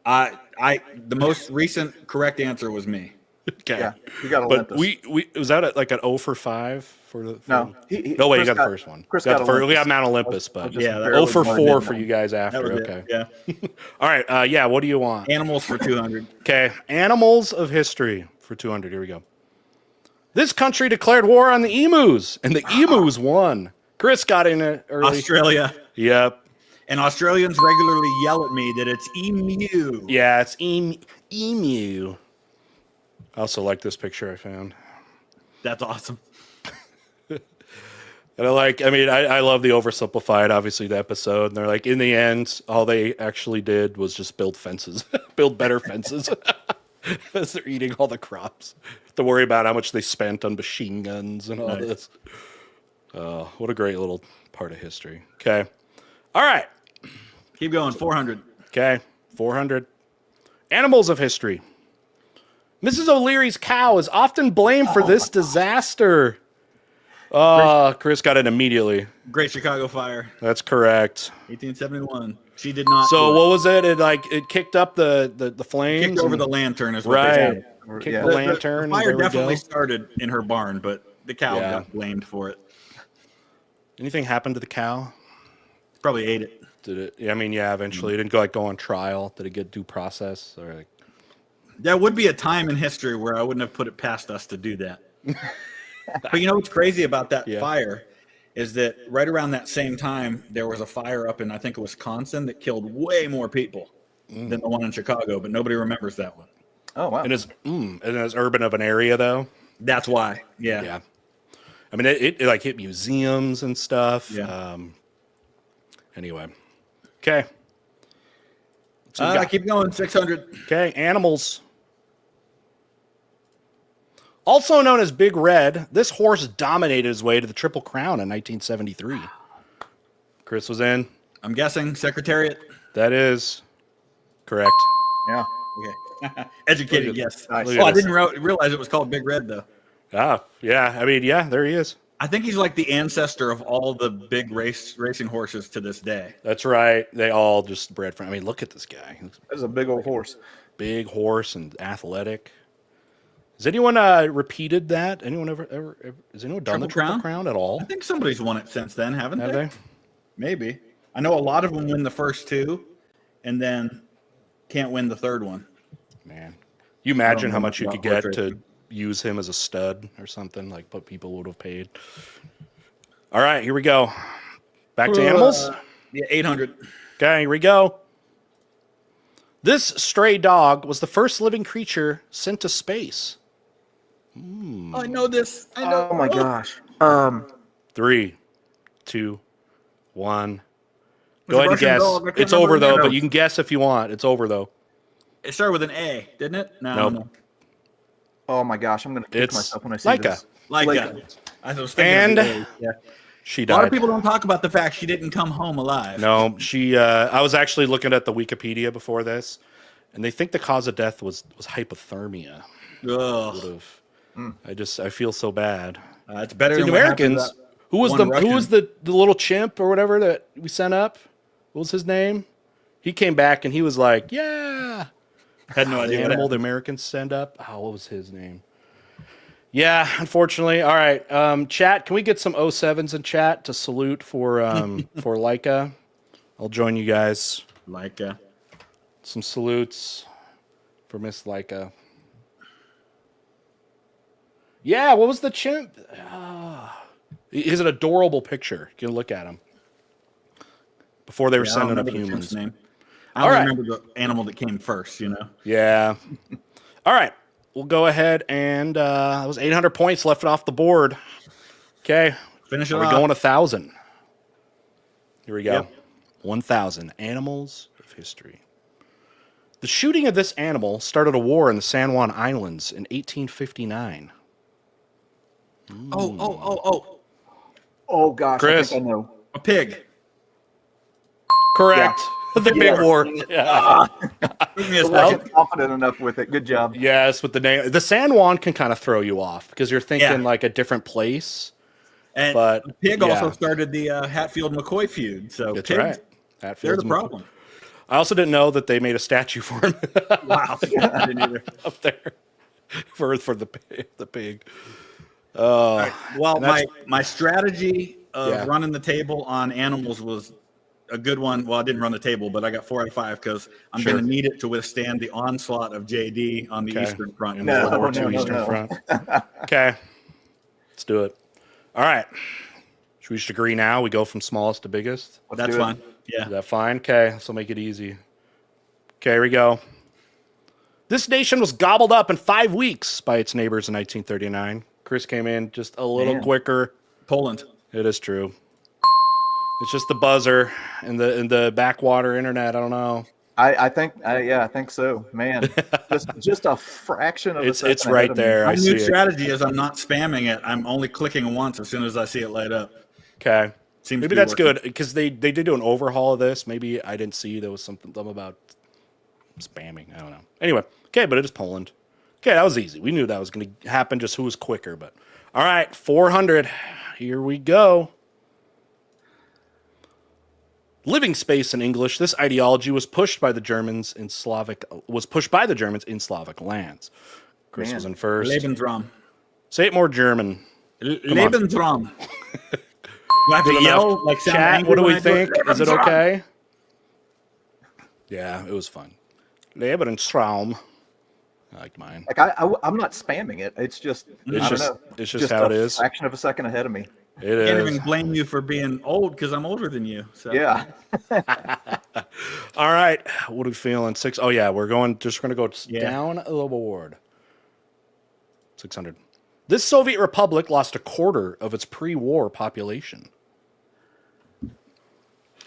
The most recent correct answer was me. Okay. Yeah. You got But Olympus. we was that at like an 0 for 5 for the No. no wait, Chris you got the first one. Chris got got the first, we got Olympus. Mount Olympus, but just Yeah, that- 0 for barely 4 won for that. you guys That after. was Okay. it. Yeah. All right. Yeah. What do you want? Animals for 200. Okay. Animals of history for 200. Here we go. This country declared war on the emus, and the emus won. Chris got in it early. Australia. Yep. And Australians regularly yell at me that it's emu. Yeah, it's emu. I also like this picture I found. That's awesome. And I love the oversimplified, obviously, the episode. And they're like, in the end, all they actually did was just build fences, build better fences as they're eating all the crops. To worry about how much they spent on machine guns and all Nice. this. Oh, what a great little part of history. Okay. All right. Keep going. 400. Okay. 400. Animals of history. Mrs. O'Leary's cow is often blamed for this disaster. Chris got it immediately. Great Chicago Fire. That's correct. 1871. She did not. So do it. what was it? It kicked up the flames. Kicked over and- the lantern is what they right. said. Kicked Yeah. the lantern. The fire there we definitely go. started in her barn, but the cow Yeah. got blamed for it. Anything happened to the cow? Probably ate it. Did it? Yeah, I mean, yeah. Eventually, it didn't go on trial. Did it get due process or like? There would be a time in history where I wouldn't have put it past us to do that. But you know what's crazy about that Yeah. fire is that right around that same time, there was a fire up in, I think, Wisconsin that killed way more people than the one in Chicago, but nobody remembers that one. Oh wow. And is urban of an area though? That's why. Yeah. Yeah. I mean, it like hit museums and stuff. Yeah. Anyway. Okay. So we got- Keep going. 600. Okay, animals. Also known as Big Red, this horse dominated his way to the Triple Crown in 1973. Chris was in. I'm guessing Secretariat. That is correct. Yeah. Okay. Educated guess. Nice. Look Oh, at I this. didn't realize it was called Big Red, though. Ah, yeah. I mean, yeah, there he is. I think he's like the ancestor of all the big racing horses to this day. That's right. They all just bred from. I mean, look at this guy. He's a That's a big old horse. big horse and athletic. Has anyone repeated that? Anyone ever has anyone done the Triple Crown at all? I think somebody's won it since then, haven't Have they? they? Maybe. I know a lot of them win the first two and then can't win the third one. Man, you imagine know how much much you about could get horse to racing. use him as a stud or something, like what people would have paid. All right, here we go. Back to animals. Yeah, 800. Okay, here we go. This stray dog was the first living creature sent to space. I know this. I know. Oh my gosh. 3, 2, 1. It's Go a ahead and Russian guess. dog. I can't It's over remember though, the but name. you can guess if you want. It's over though. It started with an A, didn't it? Nope. No. Oh my gosh. I'm gonna kick It's myself when I see Leica. this. Like Leica. I was thinking of the A, yeah. She A lot died. of people don't talk about the fact she didn't come home alive. No, she. I was actually looking at the Wikipedia before this, and they think the cause of death was hypothermia. Ugh. I feel so bad. It's better The than what happened to Americans. that Who was one who was Russian. the little chimp or whatever that we sent up? What was his name? He came back and he was like, "Yeah." Had no The idea. what animal the happened. Americans send up. Oh, what was his name? Yeah, unfortunately. All right, chat. Can we get some 07s in chat to salute for for Leica? I'll join you guys. Like, Some salutes for Miss Leica. Yeah, what was the chimp? He's an adorable picture. You can look at him. Before they were I don't sending up remember the chimp's humans. name. I All don't right. remember the animal that came first, you know? Yeah. All right. We'll go ahead and that was 800 points left off the board. Okay. Finish it Are we off. going 1,000? Here we go. Yep. 1,000 animals of history. The shooting of this animal started a war in the San Juan Islands in 1859. Oh. Oh gosh. Chris. I think I know. A pig. Correct. The big Yeah. war. Yeah. Give me a I second. wasn't confident enough with it. Good job. Yes, with the name. The San Juan can kind of throw you off because you're thinking Yeah. like a different place. And But, the pig yeah. also started the Hatfield-McCoy feud. So That's pigs, right. they're Hatfield's the problem. I also didn't know that they made a statue for him Wow. I didn't either. up there for the pig. Well, And that's- my strategy of Yeah. running the table on animals was a good one. Well, I didn't run the table, but I got 4 out of 5 because I'm Sure. going to need it to withstand the onslaught of JD on the Okay. Eastern Front. In in the World World War War II II. Eastern Front. Okay, let's do it. All right. Should we just agree now? We go from smallest to biggest. Let's That's do it. fine. Yeah. Is that fine? Okay, this will make it easy. Okay, here we go. This nation was gobbled up in 5 weeks by its neighbors in 1939. Chris came in just a little Man. quicker. Poland. It is true. It's just the buzzer and the backwater internet. I don't know. I think so. Man, just a fraction of a It's second right ahead of me. there. My I see new it. strategy is I'm not spamming it. I'm only clicking once as soon as I see it light up. Okay. Seems Maybe to be that's working. good because they did do an overhaul of this. Maybe I didn't see there was something about spamming. I don't know. Anyway, okay, but it is Poland. Okay, that was easy. We knew that was going to happen. Just who was quicker. But all right, 400. Here we go. Living space in English. This ideology was pushed by the Germans in Slavic lands. Chris Man. was in first. Lebensraum. Say it more German. Lebensraum. Do I have to Good yell enough. like sound Chat, angry what do when we I do think? Is it Lebensraum. okay? Yeah, it was fun. Lebensraum. I like mine. Like I'm not spamming it. It's just It's I just- don't know. it's just how a it is. Fraction of a second ahead of me. It I can't is. even blame you for being old because I'm older than you. So Yeah. All right. What are we feeling? 6. Oh, yeah. We're going to go Yeah. down the board. 600. This Soviet republic lost a quarter of its pre-war population.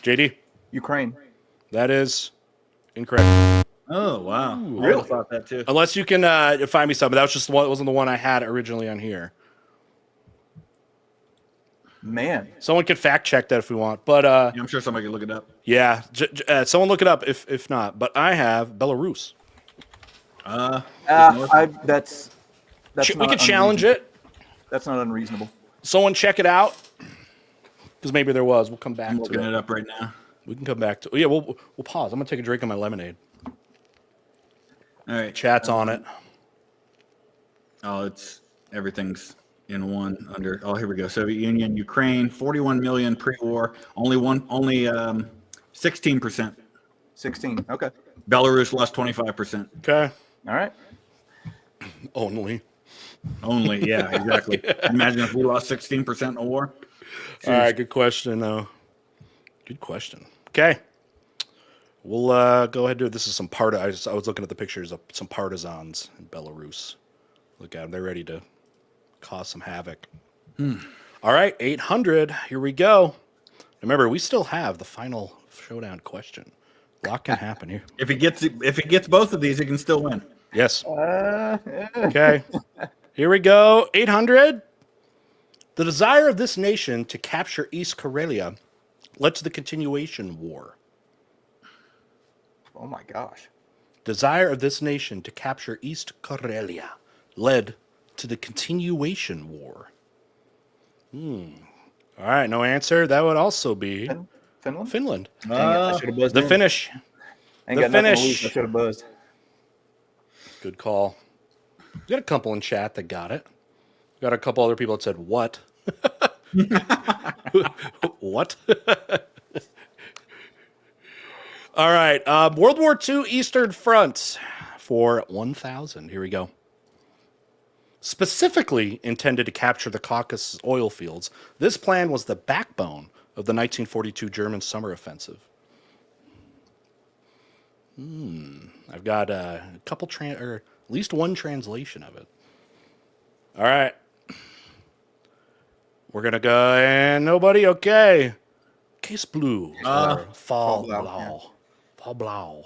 JD, Ukraine. that is incorrect. Oh wow! I really? would've thought that too. Unless you can find me something. That was just the one. It wasn't the one I had originally on here. Man. Someone could fact check that if we want. But Yeah, I'm sure somebody could look it up. yeah, someone look it up if not. But I have Belarus. That's We not could challenge unreasonable. it. That's not unreasonable. Someone check it out. Because maybe there was. We'll come back I'm to looking it. it up right now. We can come back to it. Yeah, we'll pause. I'm going to take a drink of my lemonade. All right. Chat's on it. Oh, it's everything's in one under. Oh, here we go. Soviet Union, Ukraine, 41 million pre-war. Only 16%. 16. Okay. Belarus lost 25%. Okay. All right. Only. Only, yeah, exactly. Imagine if we lost 16% in a war. All right, good question, though. Good question. Okay. We'll go ahead and do it. This is some I was looking at the pictures of some partisans in Belarus. Look at them. They're ready to cause some havoc. All right, 800. Here we go. Remember, we still have the final showdown question. A lot can happen here. If he gets both of these, he can still win. Yes. Okay. Here we go. 800. The desire of this nation to capture East Karelia led to the continuation war. Oh my gosh. Desire of this nation to capture East Karelia led to the continuation war. All right, no answer. That would also be Finland? Finland. Dang it, I should have buzzed The in. Finnish. Ain't the got nothing to finish. lose, I should have buzzed. Good call. We got a couple in chat that got it. Got a couple other people that said, what? What? All right. World War II Eastern Front for 1,000. Here we go. Specifically intended to capture the Caucasus oil fields, this plan was the backbone of the 1942 German summer offensive. I've got a couple or at least one translation of it. All right. We're going to go, and nobody? Okay. Case blue. Fall blau, blau. yeah. Fall blau.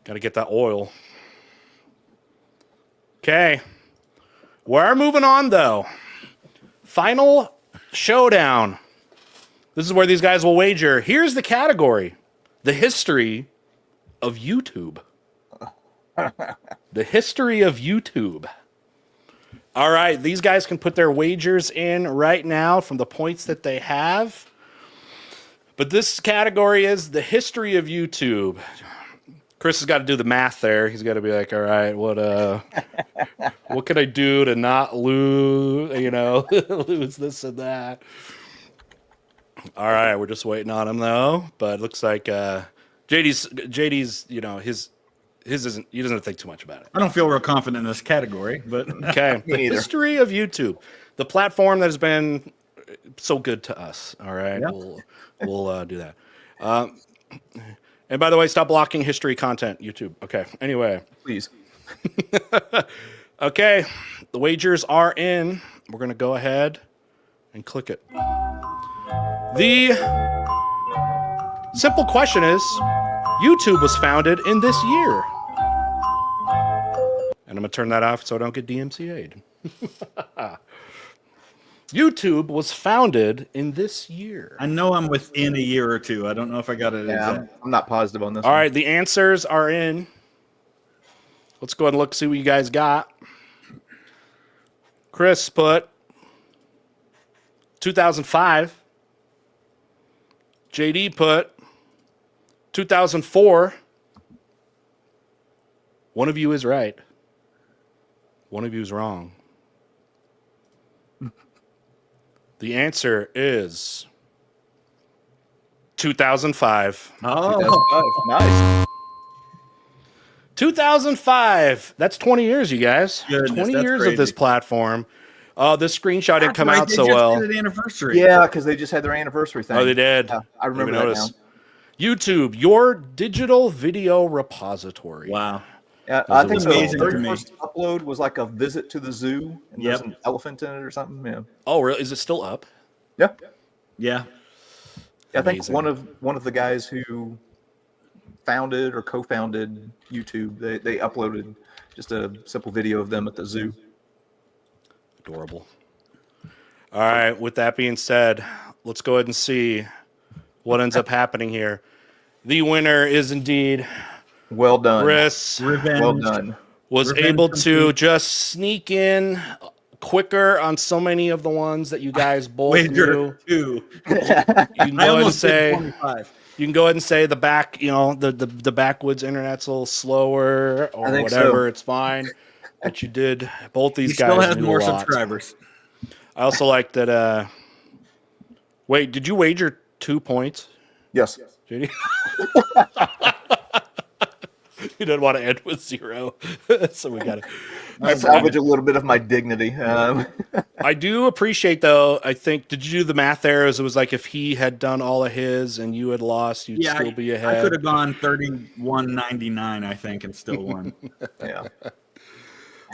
Got to get that oil. Okay. We're moving on, though. Final showdown. This is where these guys will wager. Here's the category. The history of YouTube. The history of YouTube. All right, these guys can put their wagers in right now from the points that they have. But this category is the history of YouTube. Chris has got to do the math there. He's got to be like, all right, what can I do to not lose, lose this and that. All right, we're just waiting on him though. But it looks like JD's, his isn't. He doesn't think too much about it. I don't feel real confident in this category, but Okay, the neither. history of YouTube, the platform that has been so good to us. All right, Yeah. we'll do that. And by the way, stop blocking history content, YouTube. Okay. Anyway, Please. okay, the wagers are in. We're gonna go ahead and click it. The simple question is, YouTube was founded in this year. And I'm going to turn that off so I don't get DMCA'd. YouTube was founded in this year. I know I'm within a year or two. I don't know if I got it Yeah, exact. I'm not positive on this All one. right, the answers are in. Let's go ahead and look, see what you guys got. Chris put 2005. JD put 2004. One of you is right. One of you is wrong. The answer is 2005. Oh, Nice. 2005. That's 20 years, you guys. Goodness, 20 that's years crazy. of this platform. This screenshot didn't come out They so just well. did an anniversary. Yeah, because they just had their anniversary thing. Oh, they did. Yeah, I remember Didn't that even now. YouTube, your digital video repository. Wow. Yeah, 'Cause I it think was the amazing to very me. first upload was like a visit to the zoo, and there's Yep. an elephant in it or something. Yeah, Oh, really? Is it still up? yeah. Yeah. I think Amazing. one of the guys who founded or co-founded YouTube, they uploaded just a simple video of them at the zoo. Adorable. All right. With that being said, let's go ahead and see what ends up happening here. The winner is indeed Well done. Chris. Revenge. Well done. Was Revenge able complete. to just sneak in quicker on so many of the ones that you guys both Wager knew. 2. You can I go ahead and almost did say 25. you can go ahead and say the back, the backwoods internet's a little slower or I think whatever. so. It's fine. But you did both these He still guys has knew more a lot. subscribers. I also like that. Wait, did you wager 2 points, Yes. JD? You didn't want to end with 0, so we got I salvage a little bit of my dignity. I do appreciate, though. I think, did you do the math there? As it was like if he had done all of his and you had lost, you'd Yeah, still be ahead. I could have gone 31.99, I think, and still won. Yeah.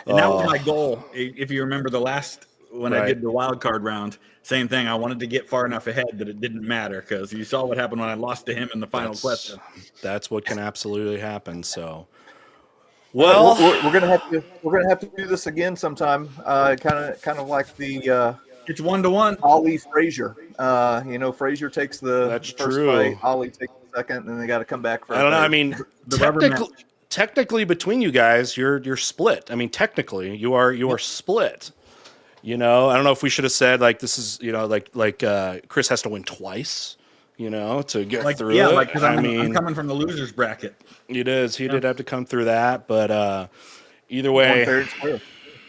And that was my goal. If you remember the last when I Right. did the wild card round, same thing. I wanted to get far enough ahead that it didn't matter because you saw what happened when I lost to him in the final question. That's what can absolutely happen. So, well, we're gonna have to do this again sometime. Kind of like the It's 1-1. Ollie Frazier. Frazier takes the That's first true. fight. Ollie takes the second, and they got to come back for. I don't know. a I third. mean, The rubber match. technically between you guys, you're split. I mean, technically you are split. I don't know if we should have said like this is like Chris has to win twice. To get through yeah, it. like because I I'm mean, coming from the losers bracket. it is. He did have to come through that, but either way, 1/3 square.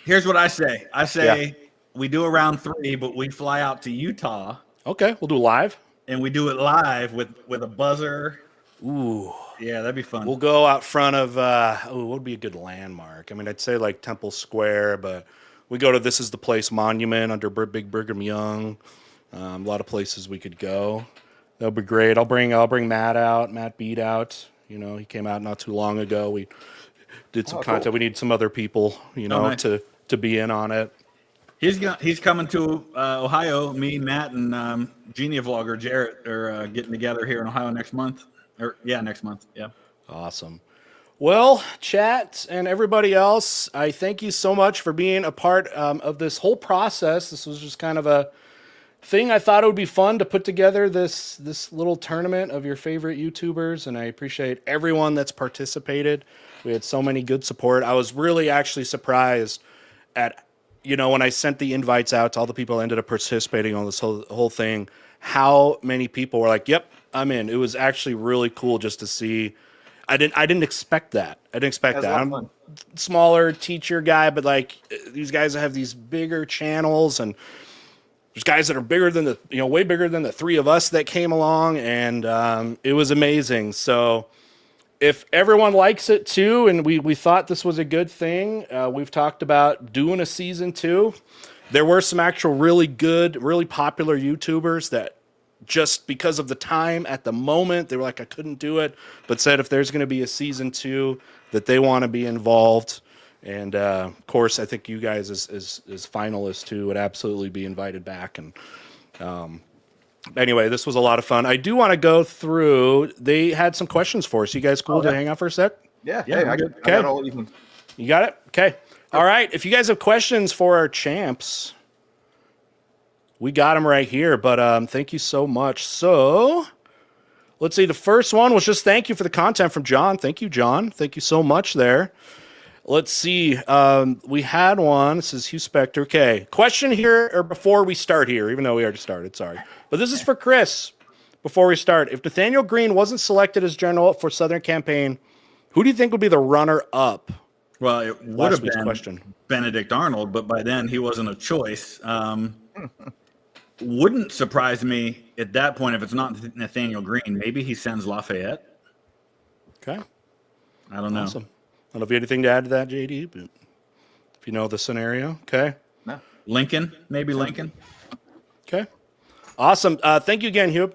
Here's what I say. I say we do a round 3, but we fly out to Utah okay, we'll do live. and we do it live with a buzzer. Ooh. Yeah, that'd be fun. We'll go out front of what would be a good landmark? I mean, I'd say like Temple Square, but we go to This Is the Place Monument under Big Brigham Young. A lot of places we could go. That'll be great. I'll bring Matt out. Matt Beat out. He came out not too long ago. We did some content. Cool. We need some other people, nice. to be in on it. He's coming to Ohio. Me, Matt, and Genia Vlogger Jarrett are getting together here in Ohio next month. Next month. Yeah. Awesome. Well, chat and everybody else, I thank you so much for being a part of this whole process. This was just kind of a thing. I thought it would be fun to put together this little tournament of your favorite YouTubers, and I appreciate everyone that's participated. We had so many good support. I was really actually surprised at, when I sent the invites out to all the people that ended up participating on this whole thing, how many people were like, "Yep, I'm in." It was actually really cool just to see. I didn't expect that. I didn't expect that. I'm a smaller teacher guy, but like these guys have these bigger channels, and there's guys that are bigger than way bigger than the three of us that came along, and it was amazing. So if everyone likes it too, and we thought this was a good thing, we've talked about doing a season 2. There were some actual really good, really popular YouTubers that just because of the time at the moment, they were like, I couldn't do it, but said if there's going to be a season 2 that they want to be involved. And of course, I think you guys as finalists too would absolutely be invited back. And anyway, this was a lot of fun. I do want to go through. They had some questions for us. You guys cool to hang out for a sec? Yeah. Yeah, I got all evening. You got it? Okay. All right. If you guys have questions for our champs, we got them right here. But thank you so much. So let's see. The first one was just thank you for the content from John. Thank you, John. Thank you so much there. Let's see. We had one. This is Hugh Spector. Okay. Question here, or before we start here, even though we already started. Sorry. But this is for Chris. Before we start, if Nathaniel Green wasn't selected as general for Southern Campaign, who do you think would be the runner-up? Well, it would Last have week's been question. Benedict Arnold, but by then he wasn't a choice. Wouldn't surprise me at that point if it's not Nathaniel Green. Maybe he sends Lafayette. Okay. I don't know. Awesome. I don't know if you have anything to add to that, JD, but if you know the scenario. Okay. No. Lincoln, maybe Lincoln. Okay. Awesome. Thank you again, Hugh.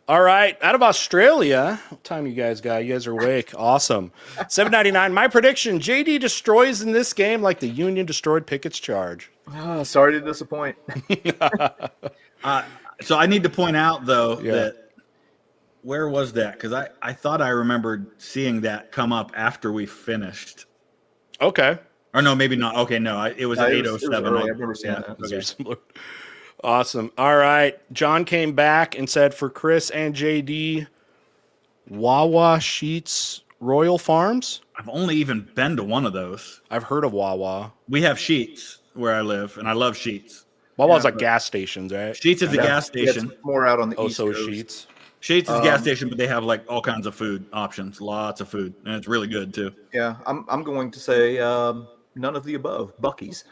All right, out of Australia, what time you guys got? You guys are awake. Awesome. 7.99. My prediction: JD destroys in this game like the Union destroyed Pickett's Charge. Oh, sorry to disappoint. So I need to point out though Yeah. that where was that? Because I thought I remembered seeing that come up after we finished. Okay. Or no, maybe not. Okay, no, it was at It was 8:07. early. I've never seen that. Those are similar. Awesome. All right. John came back and said for Chris and JD, Wawa Sheets Royal Farms. I've only even been to one of those. I've heard of Wawa. We have Sheets where I live, and I love Sheets. Wawa's like gas stations, right? Sheets is a gas station. It's more out on the Oh, East so is Coast. Sheets. Sheets is a gas station, but they have like all kinds of food options, lots of food, and it's really good too. Yeah, I'm going to say none of the above. Buc-ee's.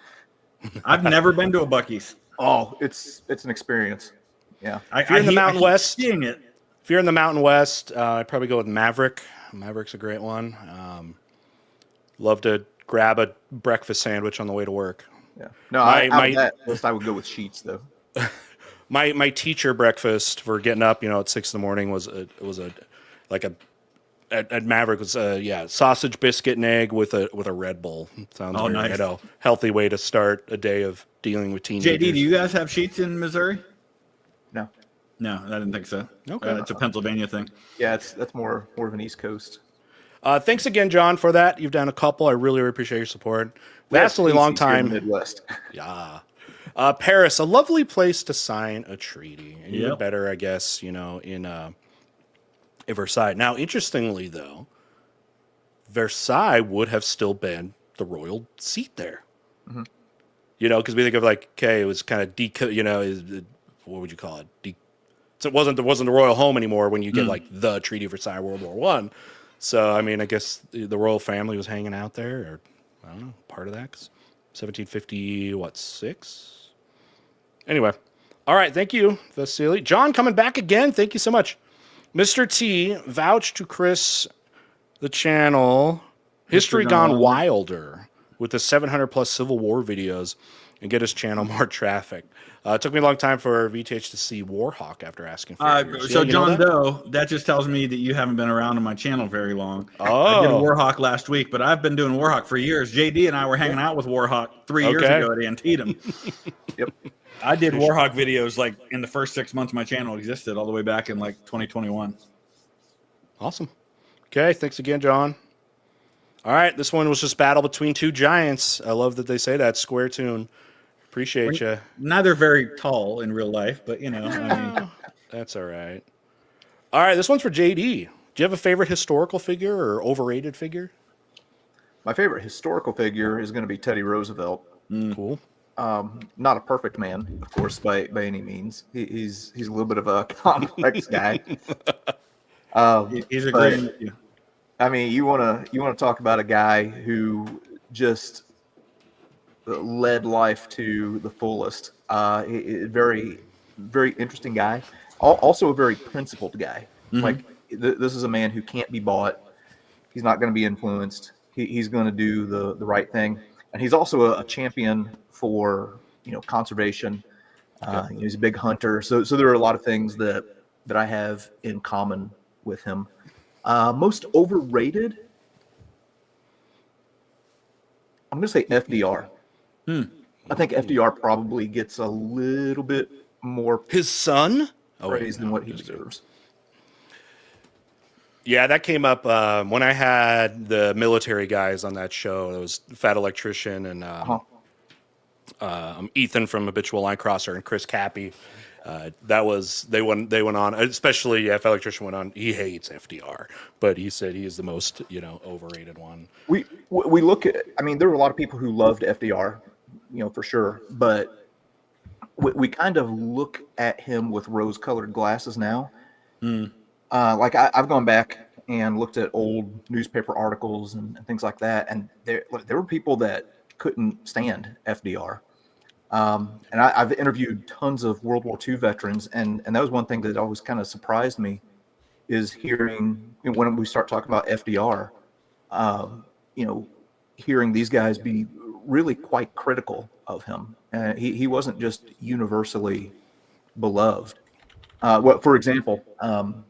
I've never been to a Buc-ee's. Oh, it's an experience. Yeah. If you're in the Mountain West, seeing it. if you're in the Mountain West, I'd probably go with Maverick. Maverick's a great one. Love to grab a breakfast sandwich on the way to work. Yeah. No, My- out of that list, I would go with Sheets though. My teacher breakfast for getting up, at 6 a.m. was at Maverick was sausage, biscuit, and egg with a Red Bull. Sounds very, nice. Healthy way to start a day of dealing with teenagers. JD, do you guys have Sheets in Missouri? No. No, I didn't think so. Okay. It's a Pennsylvania thing. Yeah, that's more of an East Coast. Thanks again, John, for that. You've done a couple. I really appreciate your support. Vastly long Species here in time. the Midwest. Yeah. Paris, a lovely place to sign a treaty. And even Yep. better, I guess, in Versailles. Now, interestingly, though, Versailles would have still been the royal seat there. Mm-hmm. Because we think of it was kind of what would you call it? So it wasn't the royal home anymore when you get the Treaty of Versailles, World War One. So I mean, I guess the royal family was hanging out there, or I don't know, part of that. 1756. Anyway, all right. Thank you, Vasily. John coming back again. Thank you so much. Mr. T, vouch to Chris, the channel, History Gone Wilder, with the 700 plus Civil War videos, and get his channel more traffic. It took me a long time for VTH to see Warhawk after asking for it. So John Doe, that just tells me that you haven't been around on my channel very long. Oh. I did Warhawk last week, but I've been doing Warhawk for years. JD and I were hanging out with Warhawk 3 years ago at Antietam. Yep. I did Warhawk videos like in the first 6 months my channel existed, all the way back in like 2021. Awesome. Okay, thanks again, John. All right, this one was just battle between two giants. I love that they say that. Square Tune. Appreciate you. Neither very tall in real life, but I mean, That's all right. All right, this one's for JD. Do you have a favorite historical figure or overrated figure? My favorite historical figure is going to be Teddy Roosevelt. Cool. Not a perfect man, of course, by any means. He's a little bit of a complex guy. he's agreeing with you. I mean, you want to talk about a guy who just led life to the fullest. Very, very interesting guy. Also a very principled guy. Like this is a man who can't be bought. He's not going to be influenced. He's going to do the right thing, and he's also a champion for conservation. He's a big hunter. So there are a lot of things that I have in common with him. Most overrated, I'm going to say FDR. I think FDR probably gets a little bit more His son? praise than what he deserves. Yeah, that came up when I had the military guys on that show. It was Fat Electrician and Ethan from Habitual Line Crosser and Chris Cappy. They went on, especially Fat Electrician went on. He hates FDR, but he said he is the most overrated one. We look at. I mean, there were a lot of people who loved FDR, for sure. But we kind of look at him with rose-colored glasses now. Like I've gone back and looked at old newspaper articles and things like that, and there were people that couldn't stand FDR. And I've interviewed tons of World War II veterans, and that was one thing that always kind of surprised me, is hearing when we start talking about FDR, hearing these guys be really quite critical of him. He wasn't just universally beloved. Well, for example,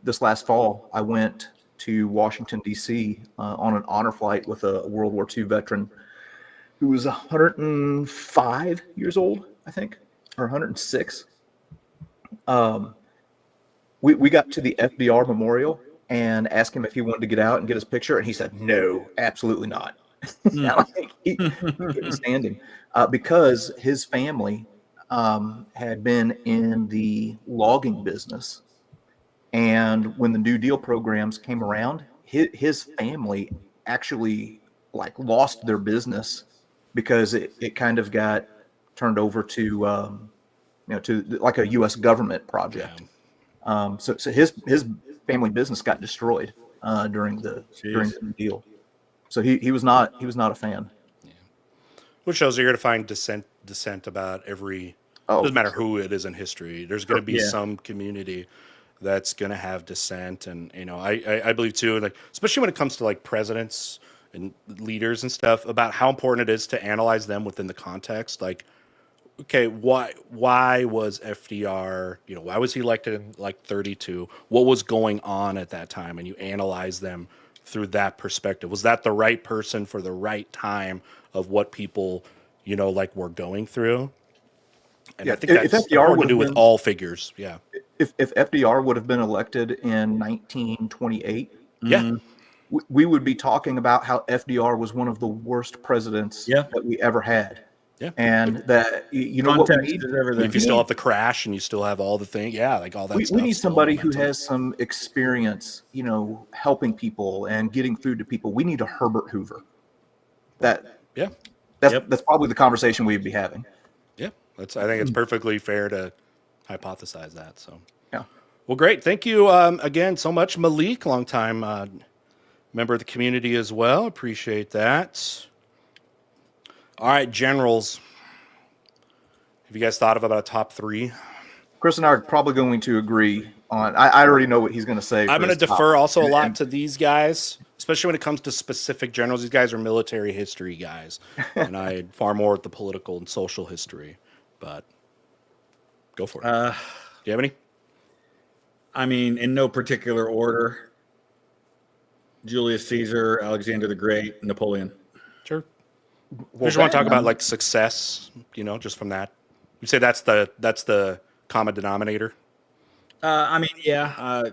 this last fall, I went to Washington, D.C. On an honor flight with a World War II veteran who was 105 years old, I think, or 106. We got to the FDR Memorial and asked him if he wanted to get out and get his picture, and he said, "No, absolutely not." he couldn't stand him because his family had been in the logging business, and when the New Deal programs came around, his family actually like lost their business because it kind of got turned over to to like a U.S. government project. Yeah. So his family business got destroyed during the New Deal. So he was not a fan. Which shows you're going to find dissent about every. Doesn't matter who it is in history. There's going to be some community that's going to have dissent, and I believe too, like especially when it comes to like presidents and leaders and stuff, about how important it is to analyze them within the context. Like, okay, why was FDR, why was he elected in like 32? What was going on at that time? And you analyze them through that perspective. Was that the right person for the right time of what people, like were going through? And I think that's important to do with all figures. Yeah. If FDR would have been elected in 1928, yeah, we would be talking about how FDR was one of the worst presidents that we ever had. Yeah. And that, what we need, if you still have the crash and you still have all the things, like all that stuff. We need somebody who has some experience, helping people and getting through to people. We need a Herbert Hoover. That's probably the conversation we'd be having. Yeah. I think it's perfectly fair to hypothesize that. So, yeah. Well, great. Thank you again so much, Malik, longtime member of the community as well. Appreciate that. All right, generals. Have you guys thought about a top three? Chris and I are probably going to agree on. I already know what he's going to say. I'm going to defer also a lot to these guys, especially when it comes to specific generals. These guys are military history guys, and I far more at the political and social history. But go for it. Do you have any? I mean, in no particular order. Julius Caesar, Alexander the Great, Napoleon. Sure. I just want to talk about like success, just from that. You say that's the common denominator. I mean, yeah.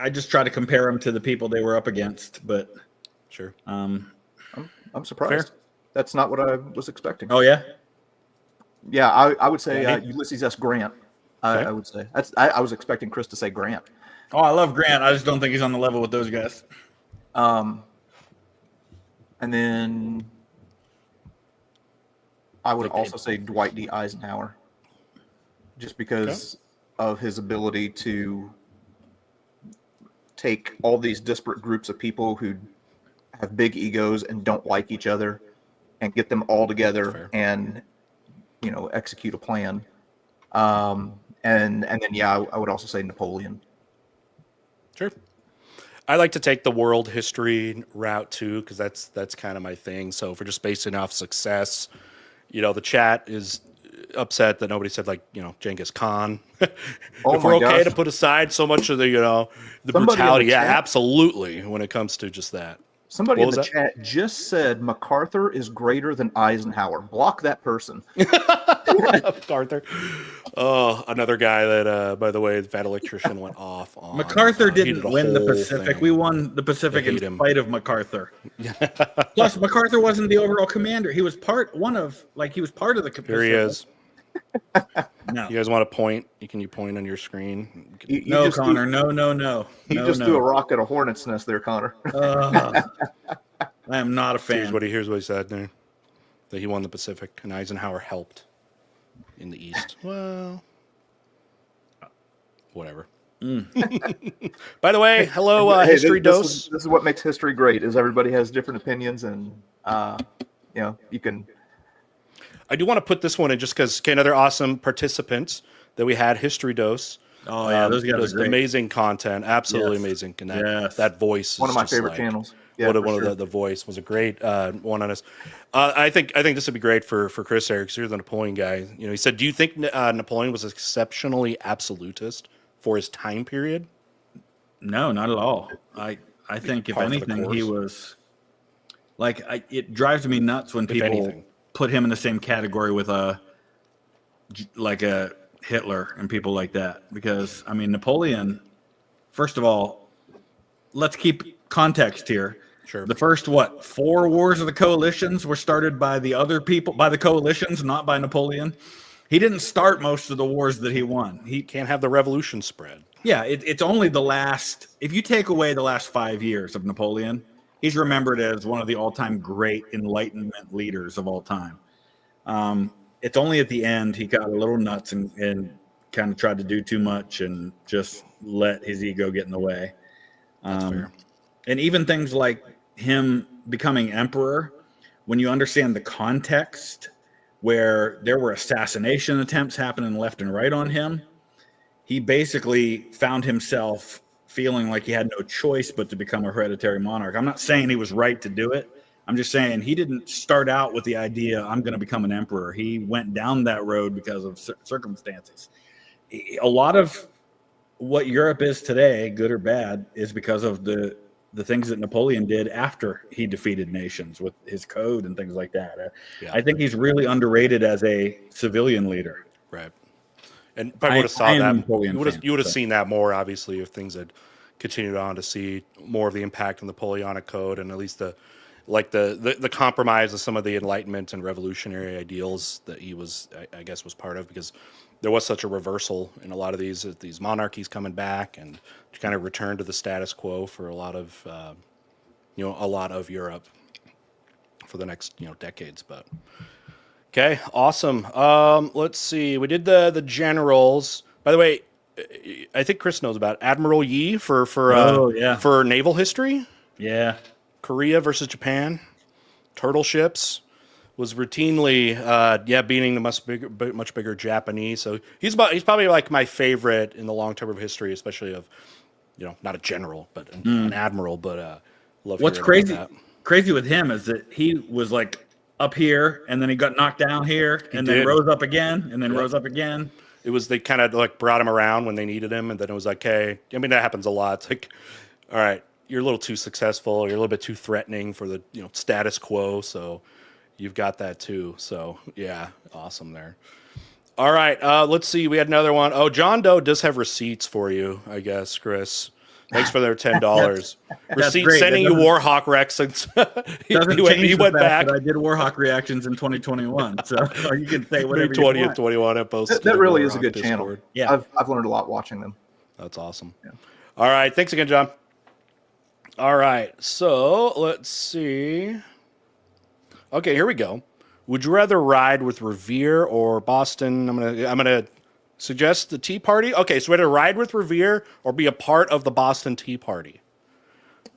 I just try to compare them to the people they were up against, but sure. I'm surprised. Fair. That's not what I was expecting. Oh yeah. Yeah, I would say Ulysses S. Grant. I would say I was expecting Chris to say Grant. Oh, I love Grant. I just don't think he's on the level with those guys. And then I would also say Dwight D. Eisenhower, just because of his ability to take all these disparate groups of people who have big egos and don't like each other and get them all together and execute a plan. And then I would also say Napoleon. Sure. I like to take the world history route too, because that's kind of my thing. So if we're just basing off success, the chat is upset that nobody said Genghis Khan. If we're okay to put aside so much of the brutality, absolutely. When it comes to just that. Somebody in the chat just said MacArthur is greater than Eisenhower. Block that person. MacArthur. Oh, another guy that, by the way, the Fat Electrician went off on. MacArthur didn't win the Pacific. We won the Pacific in spite of MacArthur. Plus, MacArthur wasn't the overall commander. He was part of the Pacific. Here he is. No. You guys want to point? Can you point on your screen? No, Connor. No. You just threw a rock at a hornet's nest there, Connor. I am not a fan. Here's what he said there. That he won the Pacific and Eisenhower helped in the East. Well, whatever. By the way, hello, History Dose. This is what makes history great, is everybody has different opinions, and you can... I do want to put this one in just because another awesome participant that we had, History Dose. Oh yeah, those guys are great. Amazing content, absolutely amazing. And that voice, one of my favorite channels. Yeah, one of the voice was a great one on us. I think this would be great for Chris Eric, because you're the Napoleon guy. He said, "Do you think Napoleon was exceptionally absolutist for his time period? No, not at all. I think if Par for the anything, he course. was like it drives me nuts when people anything. put him in the same category with a Hitler and people like that. Because I mean, Napoleon. First of all, let's keep context here. Sure. The first 4 wars of the coalitions were started by the other people, by the coalitions, not by Napoleon. He didn't start most of the wars that he won. He Can't have the revolution spread. Yeah, it's only the last. If you take away the last 5 years of Napoleon, he's remembered as one of the all-time great Enlightenment leaders of all time. It's only at the end he got a little nuts and kind of tried to do too much and just let his ego get in the way. That's fair. And even things like him becoming emperor, when you understand the context where there were assassination attempts happening left and right on him, he basically found himself feeling like he had no choice but to become a hereditary monarch. I'm not saying he was right to do it. I'm just saying he didn't start out with the idea, I'm going to become an emperor. He went down that road because of circumstances. A lot of what Europe is today, good or bad, is because of the things that Napoleon did after he defeated nations with his code and things like that. I think he's really underrated as a civilian leader. Right. And probably would have saw that. You would have seen that more, obviously, if things had continued on to see more of the impact of the Napoleonic Code and at least the compromise of some of the Enlightenment and revolutionary ideals that he was, I guess, was part of, because there was such a reversal in a lot of these monarchies coming back and to kind of return to the status quo for a lot of Europe for the next decades. But okay, awesome. Let's see. We did the generals. By the way, I think Chris knows about Admiral Yi for naval history. Yeah. Korea versus Japan, turtle ships, was routinely beating the much bigger Japanese. So he's probably like my favorite in the long term of history, especially of not a general but an admiral. But love. What's crazy with him is that he was like up here and then he got knocked down here and then rose up again and then rose up again. It was they kind of like brought him around when they needed him, and then it was like, hey, I mean that happens a lot. It's like, all right, you're a little too successful, you're a little bit too threatening for the status quo, so you've got that too. So yeah, awesome there. All right, let's see. We had another one. Oh, John Doe does have receipts for you, I guess, Chris. Thanks for their $10. Receipts sending you Warhawk Rex. He went back. I did Warhawk reactions in 2021, so you can say whatever 20 you and 21. I posted. That really is a good channel. Discord. Yeah, I've learned a lot watching them. That's awesome. Yeah. All right, thanks again, John. All right, so let's see. Okay, here we go. Would you rather ride with Revere or Boston? I'm gonna suggest the Tea Party. Okay, so whether ride with Revere or be a part of the Boston Tea Party.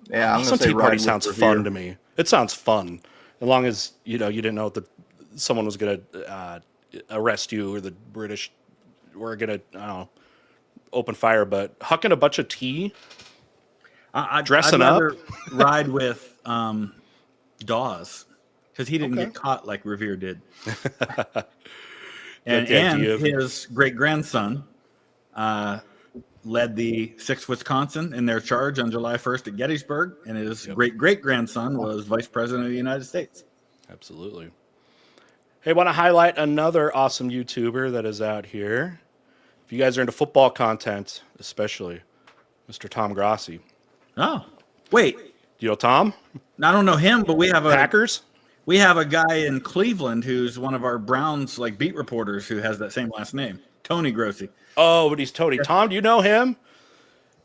Yeah, Boston Tea Party sounds fun to me. It sounds fun, as long as you didn't know that someone was gonna arrest you or the British were gonna open fire. But hucking a bunch of tea. Dressing I'd up, ride with Dawes because he didn't get caught like Revere did, and his great grandson led the 6th Wisconsin in their charge on July 1st at Gettysburg, and his great grandson was Vice President of the United States. Absolutely. Hey, want to highlight another awesome YouTuber that is out here. If you guys are into football content, especially Mr. Tom Grossi. Oh, wait. Do you know Tom? I don't know him, but we have Packers. We have a guy in Cleveland who's one of our Browns beat reporters who has that same last name, Tony Grossi. Oh, but he's Tony. Tom, do you know him?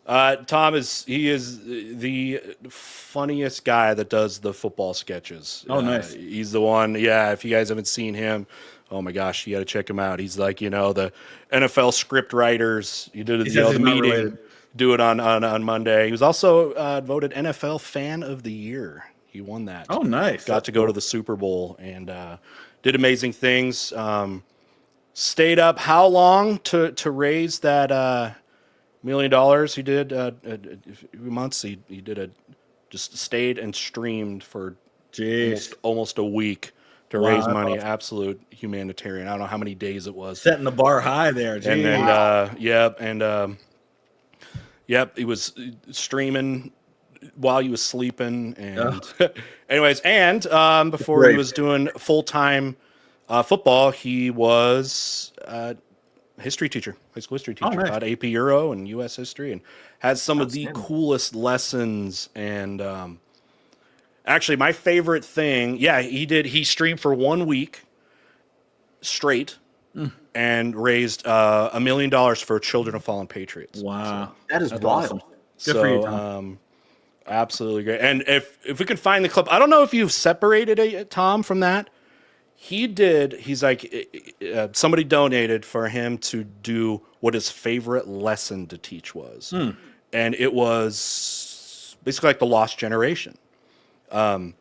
Tom is the funniest guy that does the football sketches. Oh, nice. He's the one. Yeah, if you guys haven't seen him, oh my gosh, you got to check him out. He's like the NFL script writers. You did the meeting. Related. Do it on Monday. He was also voted NFL Fan of the Year. He won that. Oh, nice. Got to go to the Super Bowl and did amazing things. Stayed up how long to raise that $1 million? He did a few months. He did just stayed and streamed for almost a week to raise money. Absolute humanitarian. I don't know how many days it was. Setting the bar high there. Jeez. And Yep, he was streaming while he was sleeping, and anyways, and before he Great. was doing full-time football, he was history teacher, high school history teacher, nice. taught AP Euro and U.S. history, and has some of the Outstanding. coolest lessons. And actually, my favorite thing, he streamed for 1 week straight and raised $1 million for Children of Fallen Patriots. Wow. That is That's wild. awesome. Good for you, Tom. Absolutely great. And if we can find the clip, I don't know if you've separated it, Tom, from that. He's like, somebody donated for him to do what his favorite lesson to teach was. And it was basically like the Lost Generation. And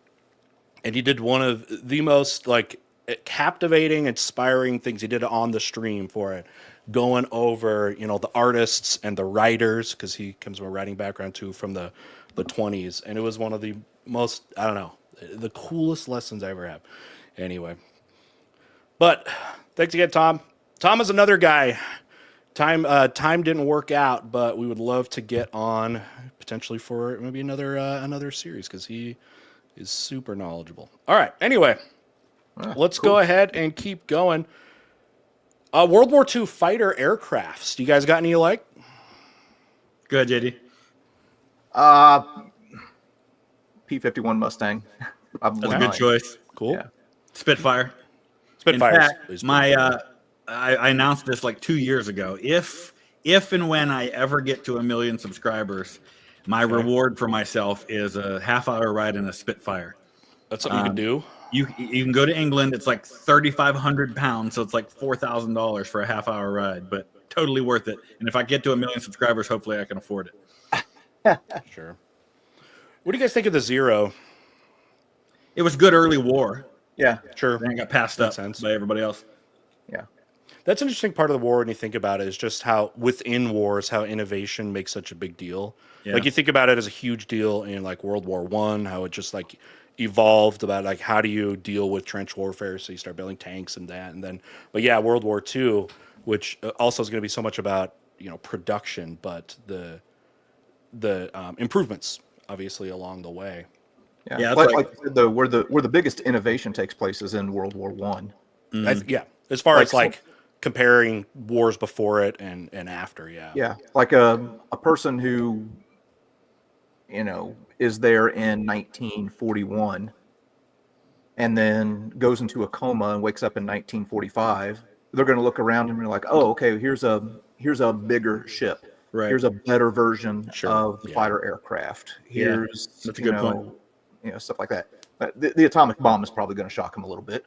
he did one of the most like captivating, inspiring things he did on the stream for it, going over, the artists and the writers, because he comes from a writing background too, from the 20s. And it was one of the most, I don't know, the coolest lessons I ever had. Anyway. But thanks again, Tom. Tom is another guy. Time didn't work out, but we would love to get on potentially for maybe another series, because he is super knowledgeable. All right. Anyway, let's go ahead and keep going. World War II fighter aircrafts. Do you guys got any you like? Good, JD. P-51 Mustang. That's a good choice. Cool. Yeah. Spitfire. Spitfires. In fact, I announced this like 2 years ago. If and when I ever get to 1 million subscribers, my reward for myself is a half-hour ride in a Spitfire. That's something you can do. You can go to England. It's like 3,500 pounds, so it's like $4,000 for a half-hour ride, but totally worth it. And if I get to 1 million subscribers, hopefully I can afford it. Sure. What do you guys think of the Zero? It was good early war. Yeah. Sure. Then it got passed up by everybody else. Yeah. That's an interesting part of the war when you think about it, is just how within wars, how innovation makes such a big deal. Yeah. Like you think about it as a huge deal in like World War I, how it just like evolved about like how do you deal with trench warfare, so you start building tanks and that, and then World War II, which also is going to be so much about production, but the improvements obviously along the way. Yeah, like like- you said, where the biggest innovation takes place is in World War One. As far as Like, like comparing wars before it and after. Yeah, like a person who is there in 1941 and then goes into a coma and wakes up in 1945. They're going to look around and be like, oh, okay, here's a bigger ship. Right. Here's a better version Sure. of the Yeah. fighter aircraft. Here's That's a good point. Stuff like that. The atomic bomb is probably going to shock him a little bit.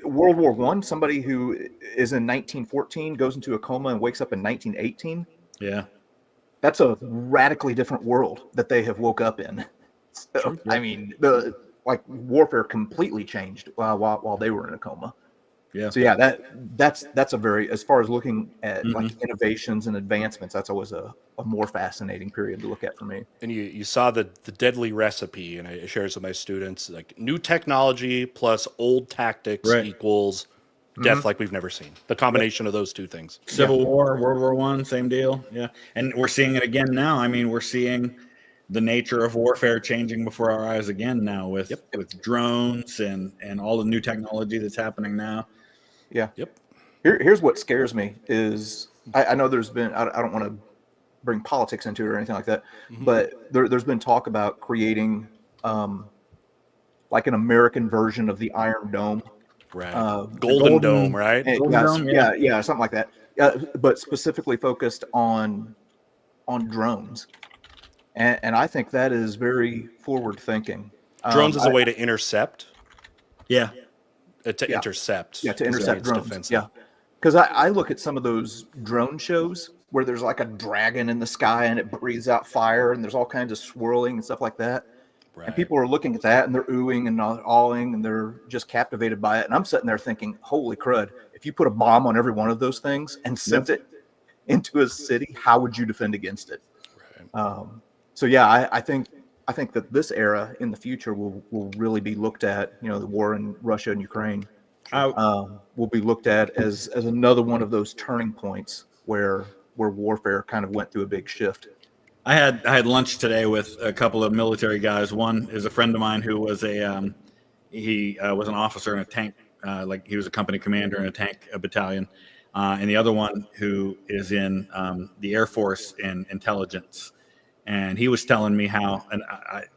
World War One, somebody who is in 1914 goes into a coma and wakes up in 1918. Yeah. That's a radically different world that they have woke up in. So, I mean, the warfare completely changed while they were in a coma. Yeah. So yeah, that's a very, as far as looking at like innovations and advancements, that's always a more fascinating period to look at for me. And you saw the deadly recipe, and I share this with my students, like new technology plus old tactics equals death like we've never seen. The combination of those two things. Civil War, World War I, same deal. Yeah. And we're seeing it again now. I mean, we're seeing the nature of warfare changing before our eyes again now with drones and all the new technology that's happening now. Yeah. Yep. Here's what scares me is I know there's been, I don't want to bring politics into it or anything like that, but there's been talk about creating like an American version of the Iron Dome. Right. Golden Golden Dome, right? Dome, yeah, something like that. But specifically focused on drones, and I think that is very forward thinking. Drones is a way to intercept. Yeah. Intercept. Yeah, to intercept It's drones. defensive. Yeah, because I look at some of those drone shows where there's like a dragon in the sky and it breathes out fire and there's all kinds of swirling and stuff like that. Right. And people are looking at that and they're oohing and awing and they're just captivated by it. And I'm sitting there thinking, holy crud, if you put a bomb on every one of those things and sent it into a city, how would you defend against it? Right. So yeah, I think that this era in the future will really be looked at, the war in Russia and Ukraine will be looked at as another one of those turning points where warfare kind of went through a big shift. I had lunch today with a couple of military guys. One is a friend of mine who was he was an officer in a tank, like he was a company commander in a tank battalion, and the other one who is in the Air Force in intelligence. And he was telling me how, and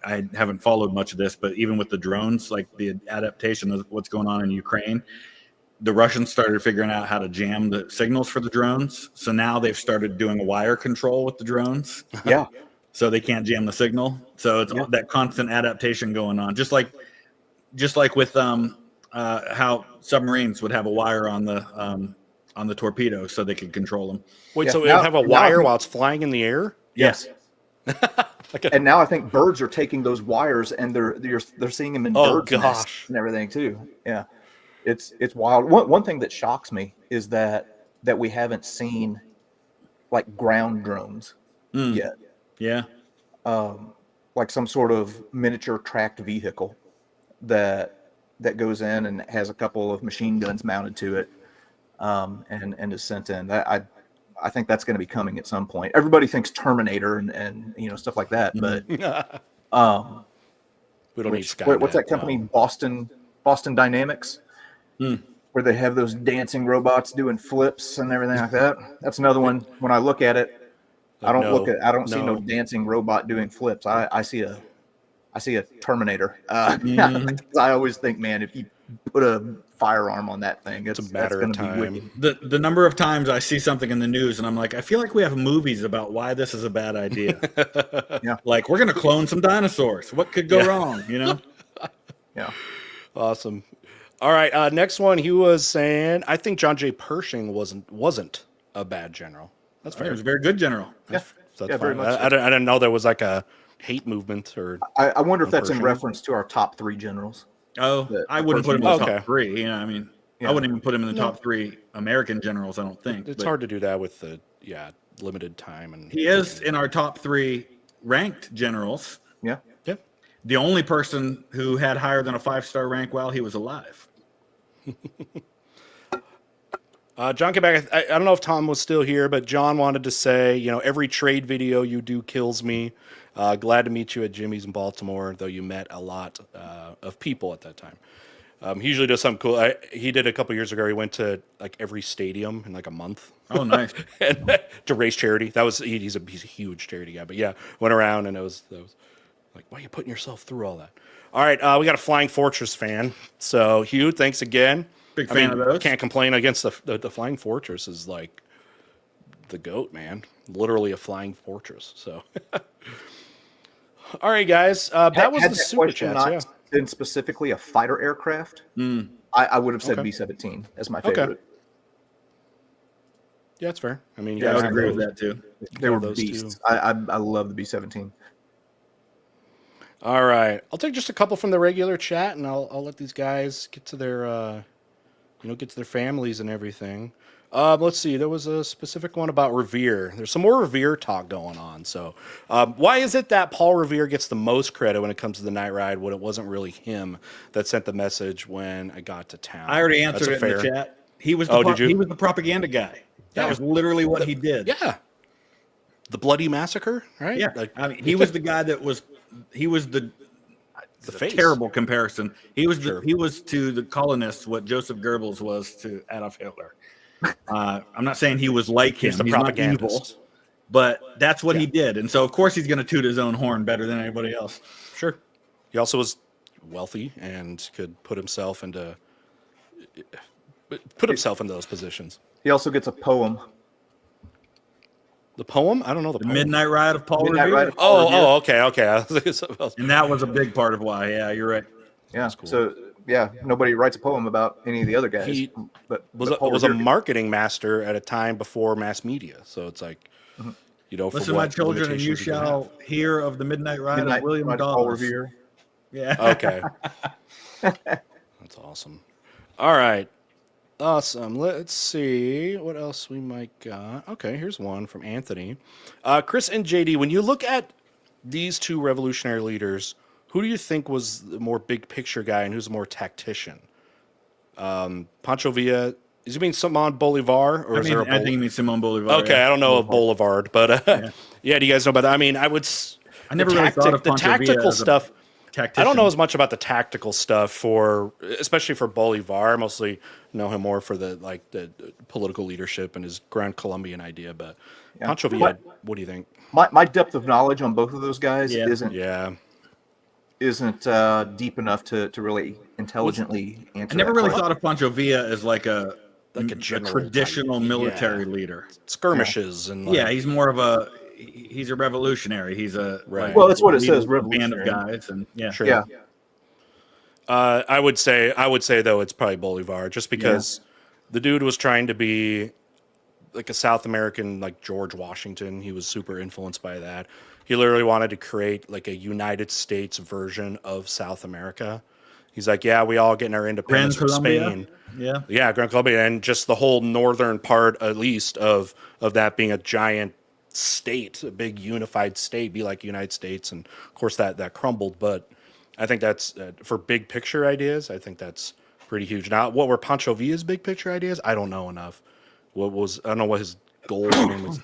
I haven't followed much of this, but even with the drones, like the adaptation of what's going on in Ukraine, the Russians started figuring out how to jam the signals for the drones. So now they've started doing wire control with the drones. Yeah. So they can't jam the signal. So it's that constant adaptation going on, just like with how submarines would have a wire on the torpedo so they could control them. Wait, so it would have a wire while it's flying in the air? Yes. And now I think birds are taking those wires and they're seeing them in birds' nests and everything too. Yeah. It's wild. One thing that shocks me is that we haven't seen like ground drones yet. Yeah. Like some sort of miniature tracked vehicle that goes in and has a couple of machine guns mounted to it, and is sent in. I think that's going to be coming at some point. Everybody thinks Terminator and stuff like that, but we don't need Skynet. What's that company? Boston Dynamics. Where they have those dancing robots doing flips and everything like that. That's another one. When I look at it, I don't see no dancing robot doing flips. I see a Terminator. I always think, man, if you put a firearm on that thing, it's a matter of time. The number of times I see something in the news and I'm like, I feel like we have movies about why this is a bad idea. Yeah. Like, we're gonna clone some dinosaurs. What could go wrong? Yeah. Awesome. All right, next one. He was saying, I think John J. Pershing wasn't a bad general. That's fair. He was a very good general. Yeah, so that's very fine. much. I didn't know there was like a hate movement or. I wonder if that's Pershing. in reference to our top 3 generals. Oh, I wouldn't put him in the top 3. I Yeah. wouldn't even put him in the top 3 American generals. I don't think It's hard to do that with the limited time. And he is in our top 3 ranked generals. Yeah. Yep. The only person who had higher than a 5-star rank while he was alive. John came back. I don't know if Tom was still here, but John wanted to say, every trade video you do kills me. Glad to meet you at Jimmy's in Baltimore, though you met a lot of people at that time. He usually does something cool. He did a couple years ago. He went to like every stadium in like a month. Oh, nice. and, to raise charity. He's a huge charity guy. But yeah, went around and it was like, why are you putting yourself through all that? All right, we got a Flying Fortress fan. So, Hugh, thanks again. Big fan of those. Can't complain against the Flying Fortress is like the GOAT, man. Literally a flying fortress. So, all right, guys. That was the super chats. Yeah. Been specifically a fighter aircraft, I would have said B-17 as my favorite. Okay. Yeah, that's fair. I mean, I would agree with that too. They were beasts. I love the B-17. All right, I'll take just a couple from the regular chat, and I'll let these guys get to their families and everything. Let's see. There was a specific one about Revere. There's some more Revere talk going on. So, why is it that Paul Revere gets the most credit when it comes to the night ride when it wasn't really him that sent the message when I got to town? I already answered it in the chat. He was he was the propaganda guy. That was literally what he did. Yeah. The bloody massacre, right? Yeah. I mean, he was the guy that was. He was the face. Terrible comparison. He was he was to the colonists what Joseph Goebbels was to Adolf Hitler. I'm not saying he was like him. He's the He's not propagandist. evil, but that's what he did. And so, of course, he's going to toot his own horn better than anybody else. Sure. He also was wealthy and could put himself into those positions. He also gets a poem. The poem? I don't know the poem. Midnight Ride of Paul Midnight Revere. Ride of Paul Revere. Okay. I was thinking something else. And that was a big part of why. Yeah, you're right. Yeah. Cool. So nobody writes a poem about any of the other guys. He but was a marketing master at a time before mass media. So it's like, for Listen, my children, and you limitations we can shall have. hear of the Midnight Ride Midnight of William Ride of Paul Dobbs. Revere. Yeah. Okay. That's awesome. All right. Awesome. Let's see what else we might got. Okay, here's one from Anthony. Chris and JD, when you look at these two revolutionary leaders, who do you think was the more big picture guy and who's the more tactician? Pancho Villa Is you mean Simon Bolivar, or is there a I think you mean Simon Bolivar. Okay, yeah. I don't know of Boulevard, but Yeah. yeah. Do you guys know about that? I mean, I would. I never really thought of the Pancho Villa tactical as a stuff. tactician. I don't know as much about the tactical stuff especially for Bolivar. I mostly know him more for the political leadership and his Grand Colombian idea. But Pancho Villa, what do you think? My depth of knowledge on both of those guys Yeah. isn't deep enough to really intelligently answer. I never that really question. thought of Pancho Villa as like a general traditional type. military leader. Skirmishes and he's more of he's a revolutionary. He's a Right. Well, that's what it leader says, of a band of revolutionary. guys, and Sure. Yeah. I would say though it's probably Bolivar, just because the dude was trying to be like a South American, like George Washington. He was super influenced by that. He literally wanted to create like a United States version of South America. He's like, yeah, we all getting our independence from Spain. Yeah, Gran Colombia, and just the whole northern part, at least of that being a giant state, a big unified state, be like the United States, and of course that crumbled. But I think that's for big picture ideas. I think that's pretty huge. Now, what were Pancho Villa's big picture ideas? I don't know enough. I don't know what his goal was.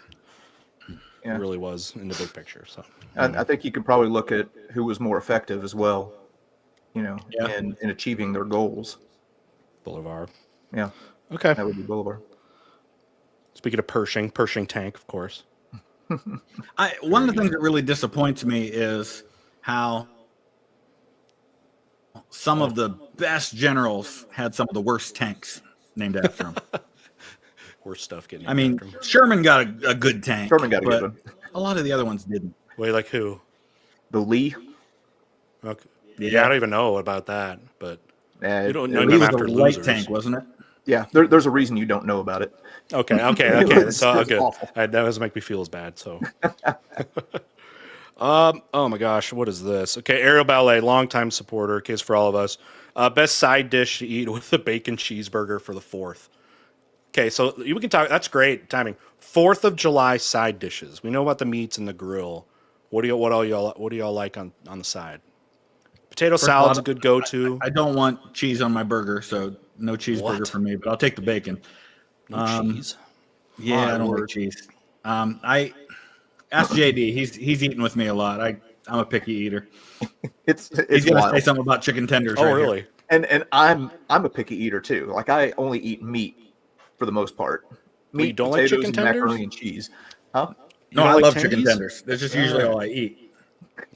Really was in the big picture. So I think you could probably look at who was more effective as well, in achieving their goals. Bolivar. Yeah. Okay. That would be Bolivar. Speaking of Pershing tank, of course. One of the things that really disappoints me is how some of the best generals had some of the worst tanks named after them. Worst stuff getting. I mean, Sherman got a good tank. Sherman got a good one. A lot of the other ones didn't. Wait, like who? The Lee. Okay. Yeah, I don't even know about that, but you don't know He them was after a light losers. tank, wasn't it? Yeah, there's a reason you don't know about it. Okay. It was So awful. that doesn't make me feel as bad. So, oh my gosh, what is this? Okay, Ariel Ballet, longtime supporter, case for all of us. Best side dish to eat with a bacon cheeseburger for the 4th. Okay, so we can talk. That's great timing. 4th of July side dishes. We know about the meats and the grill. What do y'all like on the side? Potato salad's a good go-to. I don't want cheese on my burger, so no cheeseburger for me. But I'll take the bacon. No cheese. Yeah, I don't like cheese. I ask JD. He's eating with me a lot. I'm a picky eater. It's He's gonna wild. say something about chicken tenders. Oh, right really? Here. And I'm a picky eater too. Like I only eat meat for the most part. Meat, you don't like potatoes, chicken and tenders? macaroni and cheese. Huh? No, don't I like love chicken tendies? tenders. That's just usually all I eat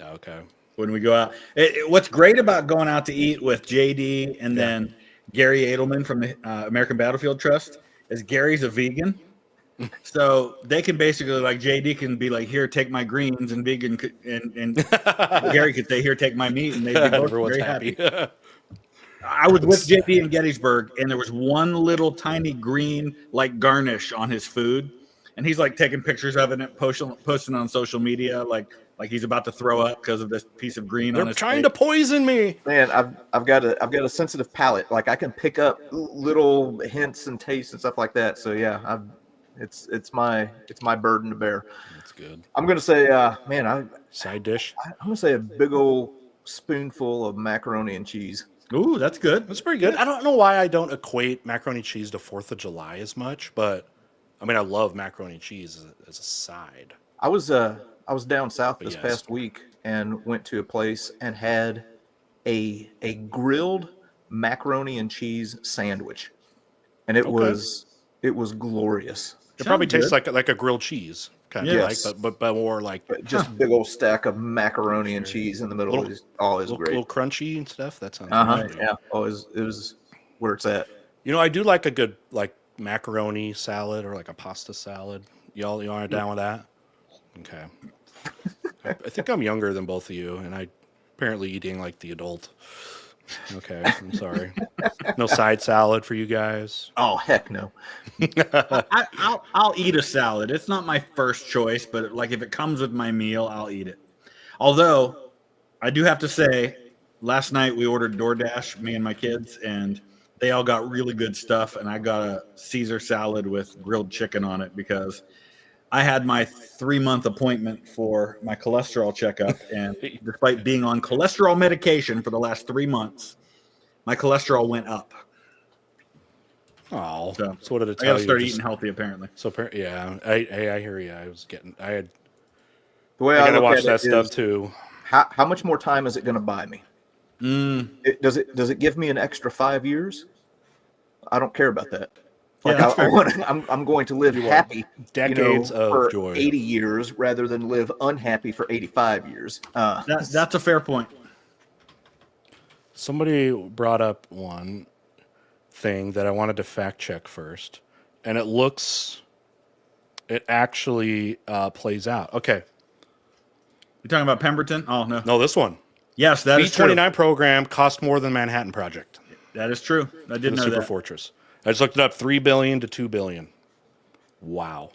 Okay. when we go out. What's great about going out to eat with JD and then Gary Edelman from the American Battlefield Trust is Gary's a vegan. So they can basically, like, JD can be like, here, take my greens, and vegan and Gary could say, here, take my meat, and they'd be both Everyone's very happy. happy. I was with JD in Gettysburg, and there was one little tiny green like garnish on his food, and he's like taking pictures of it and posting on social media, like he's about to throw up because of this piece of green on They're his trying plate. to poison me. Man, I've got a sensitive palate. Like I can pick up little hints and tastes and stuff like that. So yeah, it's my burden to bear. That's good. I'm gonna say, Side dish. I'm gonna say a big old spoonful of macaroni and cheese. Ooh, that's good. That's pretty good. I don't know why I don't equate macaroni and cheese to 4th of July as much, but I mean, I love macaroni and cheese as a side. I was down south this past week and went to a place and had a grilled macaroni and cheese sandwich, and it was glorious. It probably tastes good. like a grilled cheese, kind of Yes. like, but more like Just a big old stack of macaroni and cheese in the middle. Little- Is always little, great. little crunchy and stuff. That sounds good. Yeah. Always it was where it's at. You know, I do like a good like macaroni salad or like a pasta salad. Y'all are down with that? Okay. I think I'm younger than both of you, and I apparently eating like the adult. Okay, I'm sorry. No side salad for you guys. Oh heck no. I'll eat a salad. It's not my first choice, but like if it comes with my meal, I'll eat it. Although I do have to say, last night we ordered DoorDash, me and my kids, and they all got really good stuff, and I got a Caesar salad with grilled chicken on it because I had my 3-month appointment for my cholesterol checkup, and despite being on cholesterol medication for the last 3 months, my cholesterol went up. Oh, So, so what did it I tell got to you? start Just- eating healthy, apparently. So yeah, I hear you. The way I I gotta look watch at that it stuff is, too. how much more time is it going to buy me? Mm, Does it give me an extra 5 years? I don't care about that. yeah, Like that's fair. I'm going to live You want happy, decades of for joy. 80 years rather than live unhappy for 85 years. That's a fair point. Somebody brought up one thing that I wanted to fact check first, and it actually plays out. Okay, You talking about Pemberton? Oh no. no, this one. Yes, that is true. B-29 program cost more than Manhattan Project That is true. I for did the know Super that. Fortress. I just looked it up, $3 billion to $2 billion. Wow.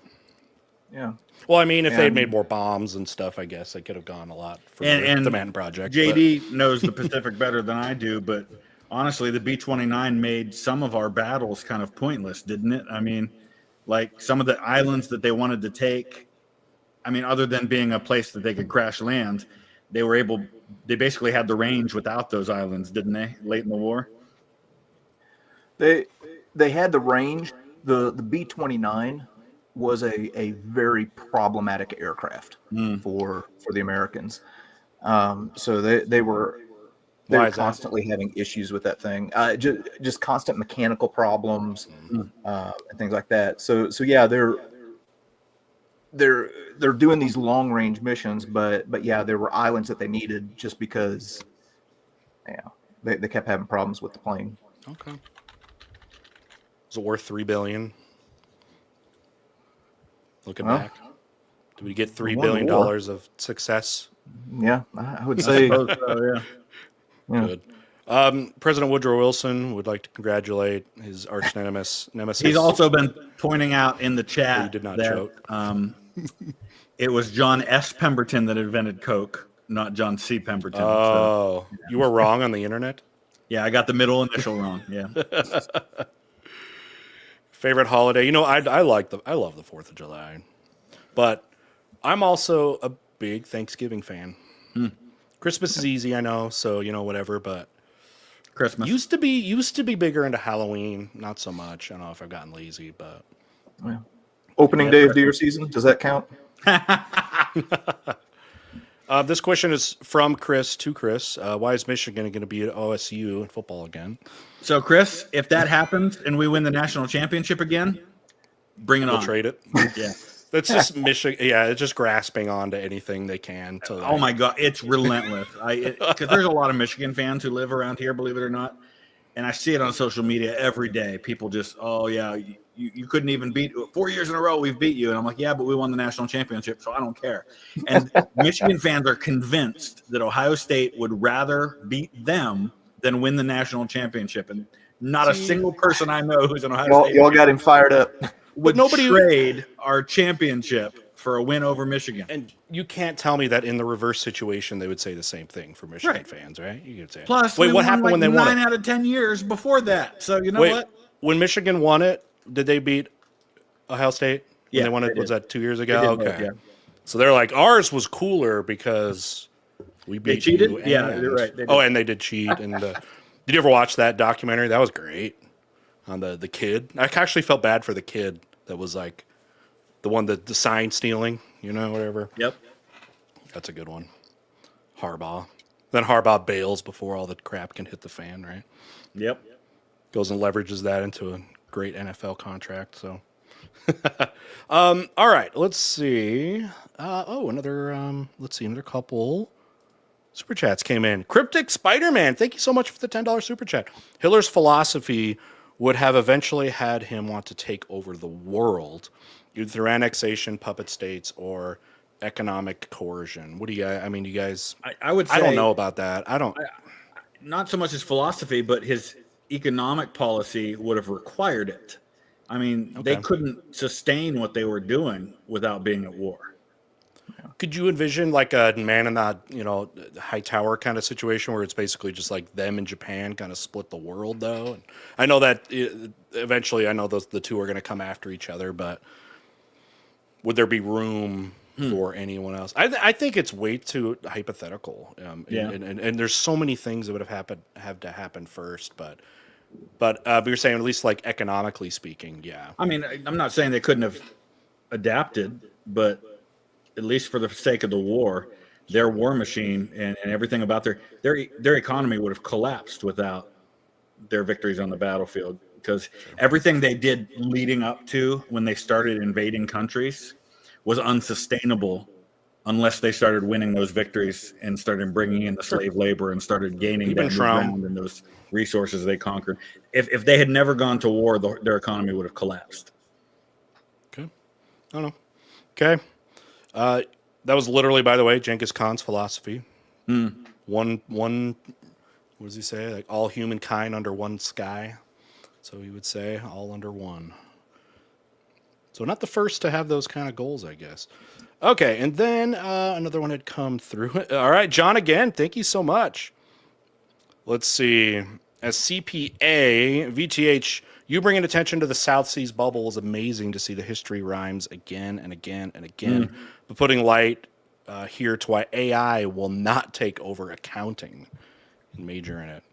Yeah. Well, I mean, if they had And- made more bombs and stuff, I guess they could have gone a lot further And, with and the Manhattan Project. JD knows the Pacific better than I do, but honestly, the B-29 made some of our battles kind of pointless, didn't it? I mean, like some of the islands that they wanted to take. I mean, other than being a place that they could crash land, they basically had the range without those islands, didn't they? Late in the war. They had the range. The B-29 was a very problematic aircraft for the Americans. So they were Why is that? constantly having issues with that thing. Just constant mechanical problems and things like that. So yeah, they're doing these long range missions, but yeah, there were islands that they needed just because they kept having problems with the plane. Okay. Is it worth $3 billion? Looking Well, back, did we get $3 won the billion war. of success? Yeah, I would say Oh, yeah. yeah. Good. President Woodrow Wilson would like to congratulate his arch nemesis. He's also been pointing out in the He chat did not that choke. it was John S. Pemberton that invented Coke, not John C. Pemberton. So, Oh, you were wrong on the internet. yeah, I got the middle initial wrong. Yeah. Favorite holiday? You know, I love the 4th of July, but I'm also a big Thanksgiving fan. Christmas is easy, I know, so whatever. But Christmas. used to be bigger into Halloween. Not so much. I don't know if I've gotten lazy, but Yeah. Opening day of deer season, does that count? this question is from Chris to Chris. Why is Michigan going to be at OSU in football again? So, Chris, if that happens and we win the national championship again, bring it We'll on. trade it. Yeah. That's just Michigan. Yeah, it's just grasping onto anything they can. To Oh my God, it's relentless. Because there's a lot of Michigan fans who live around here, believe it or not, and I see it on social media every day. People just, oh yeah, you couldn't even beat 4 years in a row. We've beat you, and I'm like, yeah, but we won the national championship, so I don't care. And Michigan fans are convinced that Ohio State would rather beat them than win the national championship, and not a single person I know who's an Ohio State Y'all got him fired up. would nobody- trade our championship for a win over Michigan. And you can't tell me that in the reverse situation they would say the same thing for Michigan Right. fans, right? You could say. Plus, wait, we what won happened like when they won 9 it? out of 10 years before that. So you know Wait, what? when Michigan won it, did they beat Ohio State? When Yeah, they won it. they Was did. that 2 years They ago? did both, Okay. yeah. So they're like, ours was cooler because we beat cheated? you. Yeah, and- you're right, they did. Oh, and they did cheat. And did you ever watch that documentary? That was great. On the kid, I actually felt bad for the kid that was like the one that the sign stealing. Whatever. Yep. That's a good one. Harbaugh. Then Harbaugh bails before all the crap can hit the fan, right? Yep. Goes and leverages that into a great NFL contract. So, all right, let's see. Another couple super chats came in. Cryptic Spider-Man, thank you so much for the $10 super chat. Hiller's philosophy would have eventually had him want to take over the world, either through annexation, puppet states, or economic coercion. What do you guys? I mean, you guys. I would say I don't know about that. I don't. not so much his philosophy, but his economic policy would have required it. I mean, they couldn't sustain what they were doing without being at war. Could you envision like a man in the high tower kind of situation where it's basically just like them and Japan kind of split the world though? And I know that eventually, I know the two are going to come after each other, but would there be room for anyone else? I think it's way too hypothetical. Yeah. And there's so many things that would have to happen first, but But you're saying at least like economically speaking, yeah. I mean, I'm not saying they couldn't have adapted, but at least for the sake of the war, their war machine and everything about their economy would have collapsed without their victories on the battlefield, because everything they did leading up to when they started invading countries was unsustainable unless they started winning those victories and started bringing in the slave labor and started gaining Even that new Trump. ground and those resources they conquered. If they had never gone to war, their economy would have collapsed. Okay. I don't know. Okay. That was literally, by the way, Genghis Khan's philosophy. One. What does he say? Like all humankind under one sky. So he would say all under one. So not the first to have those kind of goals, I guess. Okay, and then another one had come through. All right, John, again, thank you so much. Let's see. As CPA, VTH, you bringing attention to the South Seas bubble is amazing to see the history rhymes again and again and again. But putting light here to why AI will not take over accounting and major in it.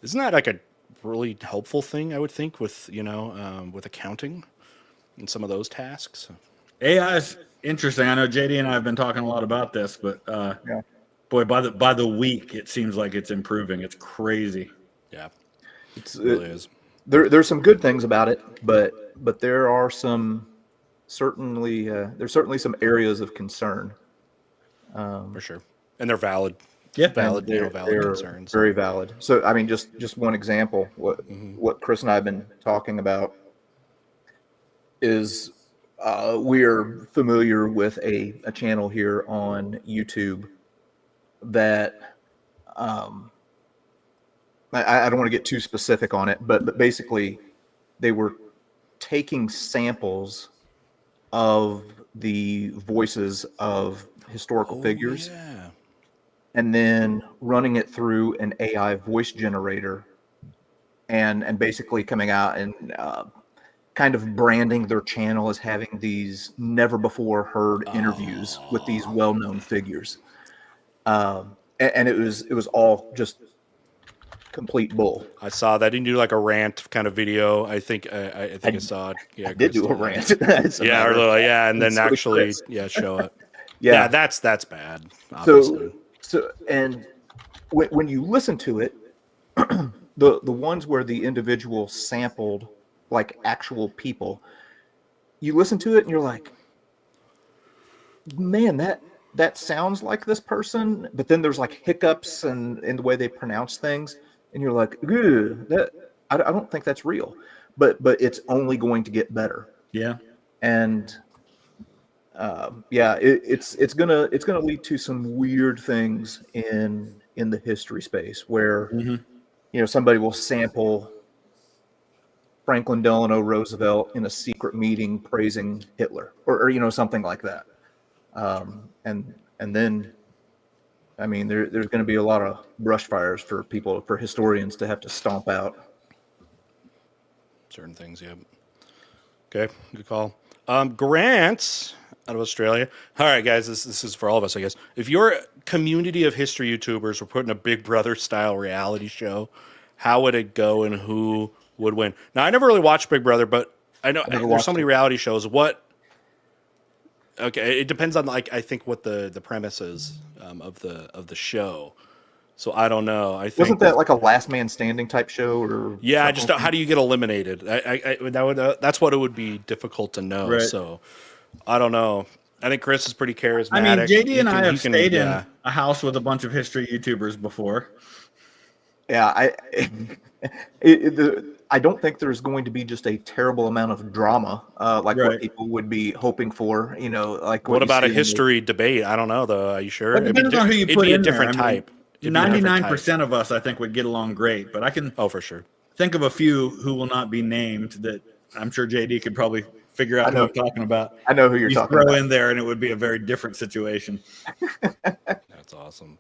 Isn't that like a really helpful thing, I would think, with, with accounting and some of those tasks? AI is interesting. I know JD and I have been talking a lot about this, but boy, by the week, it seems like it's improving. It's crazy. Yeah, It really is. There's some good things about it, but there are there's certainly some areas of concern. For sure. And they're valid. Yeah. Valid They're concerns. very valid. So, I mean, just one example, what Chris and I have been talking about is we're familiar with a channel here on YouTube that I don't want to get too specific on it, but basically they were taking samples of the voices of historical figures Yeah. and then running it through an AI voice generator and basically coming out and kind of branding their channel as having these never before heard interviews with these well-known figures. And it was all just complete bull. I saw that. Didn't do like a rant kind of video. I think I saw it. Yeah, I did do a rant. And then actually, show it. Yeah, that's bad. Obviously. So and when you listen to it, the ones where the individual sampled like actual people, you listen to it and you're like, man, that sounds like this person, but then there's like hiccups and in the way they pronounce things, and you're like, I don't think that's real, but it's only going to get better. Yeah. And it's gonna lead to some weird things in the history space where somebody will sample Franklin Delano Roosevelt in a secret meeting praising Hitler or something like that. And then, I mean, there's going to be a lot of brush fires for historians to have to stomp out. Certain things, yeah. Okay, good call. Grant out of Australia. All right, guys, this is for all of us, I guess. If your community of history YouTubers were putting a Big Brother style reality show, how would it go and who would win? Now, I never really watched Big Brother, but I know there's so many reality shows. Okay, it depends on I think what the premise is of the show. So I don't know. I think wasn't that like a last man standing type show or? Yeah, just how do you get eliminated? That's what it would be difficult to know. Right. So I don't know. I think Chris is pretty charismatic. I mean, JD and I have stayed in a house with a bunch of history YouTubers before. Yeah, I don't think there's going to be just a terrible amount of drama, what people would be hoping for. Like what about a history debate? I don't know though. Are you sure? It depends on who you put in there. Different type. 99% of us, I think, would get along great, but I can for sure think of a few who will not be named that I'm sure JD could probably figure out who I'm talking about. I know who you're talking about. Throw in there, and it would be a very different situation. That's awesome.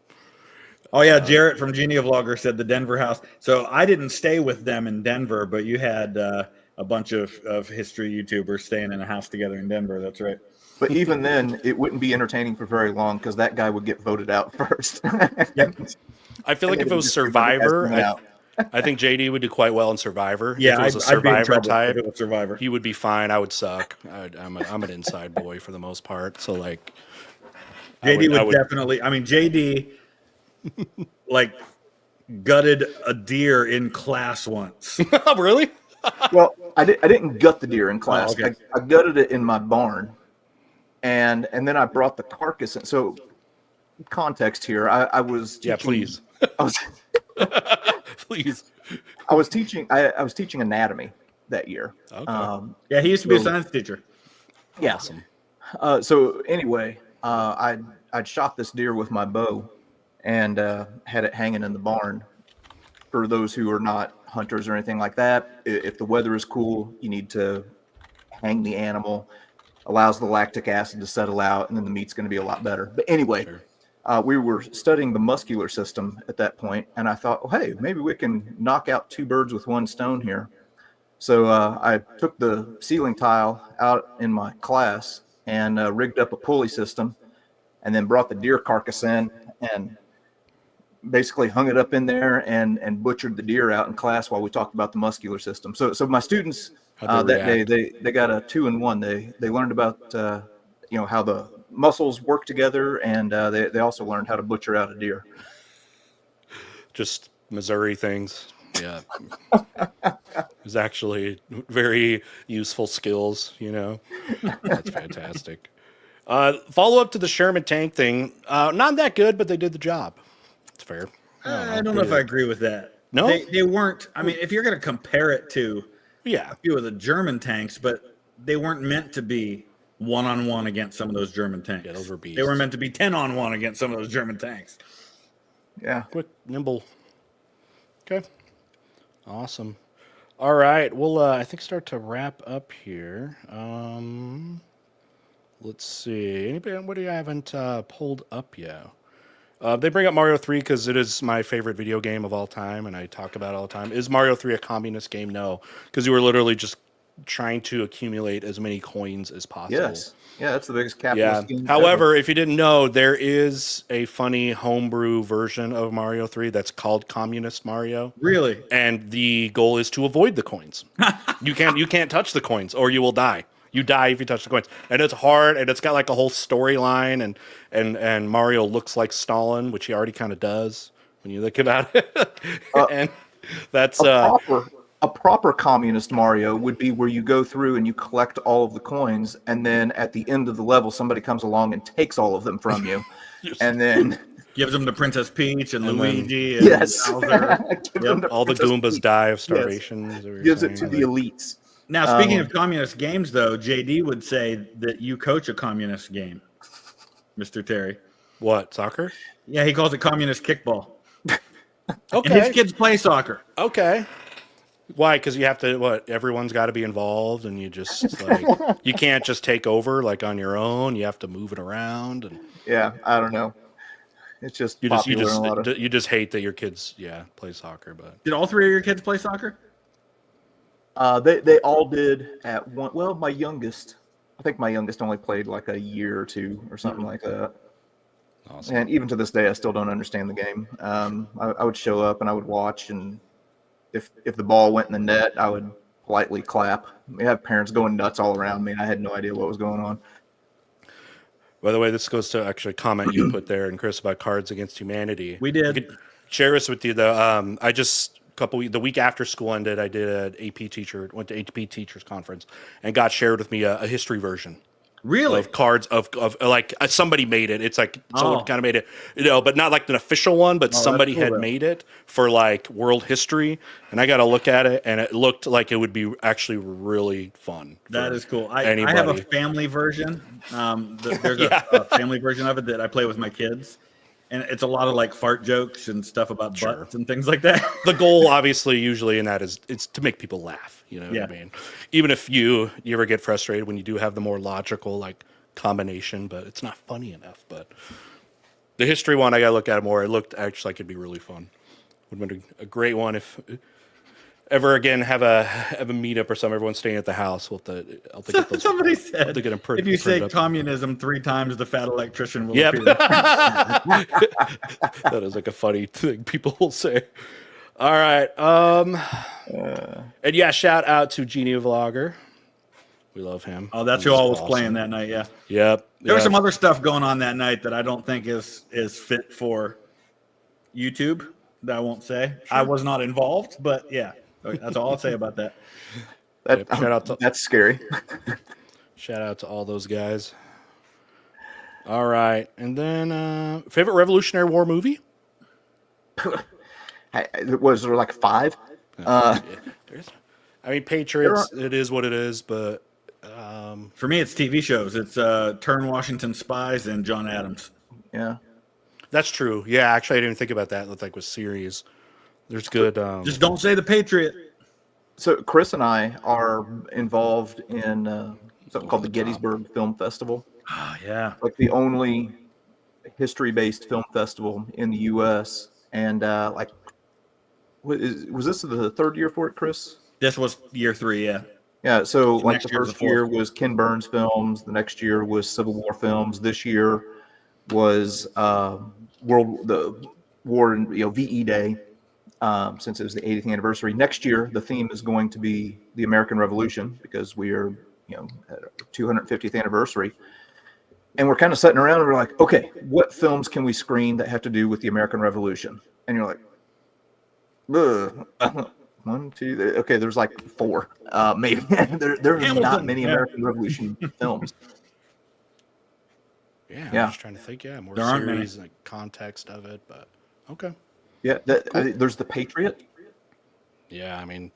Oh yeah, Jarrett from Genia Vlogger said the Denver house. So I didn't stay with them in Denver, but you had a bunch of history YouTubers staying in a house together in Denver. That's right. But even then, it wouldn't be entertaining for very long because that guy would get voted out first. Yep. I feel like if it was Survivor, I think JD would do quite well in Survivor. Yeah, if it was a I'd be in Survivor trouble type, if it was Survivor. he would be fine. I would suck. I'm an inside boy for the most part. So like, JD I would definitely. I mean, JD like gutted a deer in class once. Really? Well, I didn't gut the deer in class. okay. I gutted it in my barn, and then I brought the carcass in. So, context here, I was teaching, Yeah, please. I was Please. I was teaching anatomy that year. Okay. Yeah, he used to be a science teacher. Yeah. Awesome. So anyway, I'd shot this deer with my bow, and had it hanging in the barn. For those who are not hunters or anything like that, if the weather is cool, you need to hang the animal. Allows the lactic acid to settle out, and then the meat's going to be a lot better. But anyway, Sure. we were studying the muscular system at that point, and I thought, well, hey, maybe we can knock out two birds with one stone here. So I took the ceiling tile out in my class and rigged up a pulley system, and then brought the deer carcass in and basically hung it up in there and butchered the deer out in class while we talked about the muscular system. So my students How'd they that day react? they got a 2-in-1. They learned about how the muscles work together, and they also learned how to butcher out a deer. Just Missouri things. Yeah. It was actually very useful skills, That's fantastic. Follow up to the Sherman tank thing. Not that good, but they did the job. It's fair. I don't know if I agree with that. No? They weren't. I mean, if you're going to compare it to Yeah. a few of the German tanks, but they weren't meant to be 1-on-1 against some of those German tanks. Yeah, those were beasts. They were meant to be 10-on-1 against some of those German tanks. Yeah. Quick, nimble. Okay. Awesome. All right. We'll, I think, start to wrap up here. Let's see. Anybody I haven't pulled up yet? They bring up Mario 3 because it is my favorite video game of all time, and I talk about it all the time. Is Mario 3 a communist game? No, because you were literally just trying to accumulate as many coins as possible. Yes. Yeah, that's the biggest Yeah. capitalist game However, if you didn't know, there is a funny homebrew version of Mario 3 that's called Communist Mario. Really? And the goal is to avoid the coins. You can't touch the coins or you will die. You die if you touch the coins. And it's hard, and it's got like a whole storyline, and Mario looks like Stalin, which he already kind of does when you think about it. And that's a proper communist Mario would be where you go through and you collect all of the coins, and then at the end of the level, somebody comes along and takes all of them from you, and then Gives them to Princess Peach and Luigi. And yes, Bowser. all the Goombas die of starvation. Is that what you're gives it saying? to the elites. Now, speaking of communist games, though, JD would say that you coach a communist game, Mr. Terry. What, soccer? Yeah, he calls it communist kickball. And Okay. his kids play soccer. Okay. Why? Because you have to, everyone's got to be involved, and you just, you can't just take over, on your own. You have to move it around. And Yeah, I don't know. It's just you popular in a lot of. you just hate that your kids, play soccer. But Did all three of your kids play soccer? They all did at one. Well, my youngest, I think my youngest only played like a year or two or something like that. awesome. And even to this day, I still don't understand the game. I would show up and I would watch, and if the ball went in the net, I would politely clap. We have parents going nuts all around me. I had no idea what was going on. By the way, this goes to actually a comment you put there, and Chris, about Cards Against Humanity. We did. I could share this with you. I just the week after school ended, I did an AP teacher, went to AP teachers conference, and got shared with me a history version. Really? Of cards of somebody made it. It's like someone Oh. kind of made it, but not like an official one, but somebody cool, had though. made it for world history. And I got to look at it, and it looked like it would be actually really fun. That for is cool. I have a anybody. family version. There's Yeah. a family version of it that I play with my kids. And it's a lot of fart jokes and stuff about Sure. butts and things like that. The goal, obviously, usually in that is it's to make people laugh. You know Yeah. what I mean? Even if you ever get frustrated when you do have the more logical combination, but it's not funny enough. But the history one, I gotta look at it more. It looked actually like it'd be really fun. Would have been a great one if ever again have a meetup or something. Everyone's staying at the house. I'll have to get those. Somebody I'll said, have to get them if you say printed up. communism 3 times, the fat electrician will Yep. appear. That is a funny thing people will say. All right. Uh, And yeah, shout out to Genie Vlogger. We love him. Oh, that's He who all was awesome. playing that night. Yeah. Yep. There was yep. some other stuff going on that night that I don't think is fit for YouTube. That I won't say. I was not involved, but yeah, that's all I'll say about that. that, Yep, shout out to that's scary. shout out to all those guys. All right, and then favorite Revolutionary War movie? Was there like 5? There's, I mean, Patriots. It is what it is, but For me, it's TV shows. It's Turn Washington Spies and John Adams. Yeah. that's true. Yeah, actually, I didn't even think about that. Like with series, there's good. Just don't say the Patriot. So Chris and I are involved in something called the Gettysburg Film Festival. Oh, yeah. Like the only history-based film festival in the U.S. And like, was this the 3rd year for it, Chris? This was year 3, yeah. Yeah. So like next the year's first the 4th. year was Ken Burns films. The next year was Civil War films. This year was the war and VE Day. Since it was the 80th anniversary. Next year, the theme is going to be the American Revolution because we are, at our 250th anniversary. And we're kind of sitting around and we're like, okay, what films can we screen that have to do with the American Revolution? And you're like, ugh. 1, 2, okay, there's like 4, maybe. There's Hamilton, not many yeah. American Revolution films. yeah, Yeah. I'm just trying to think. Yeah, more There aren't many. series, like context of it, but okay. Yeah, there's The Patriot. Yeah, I mean,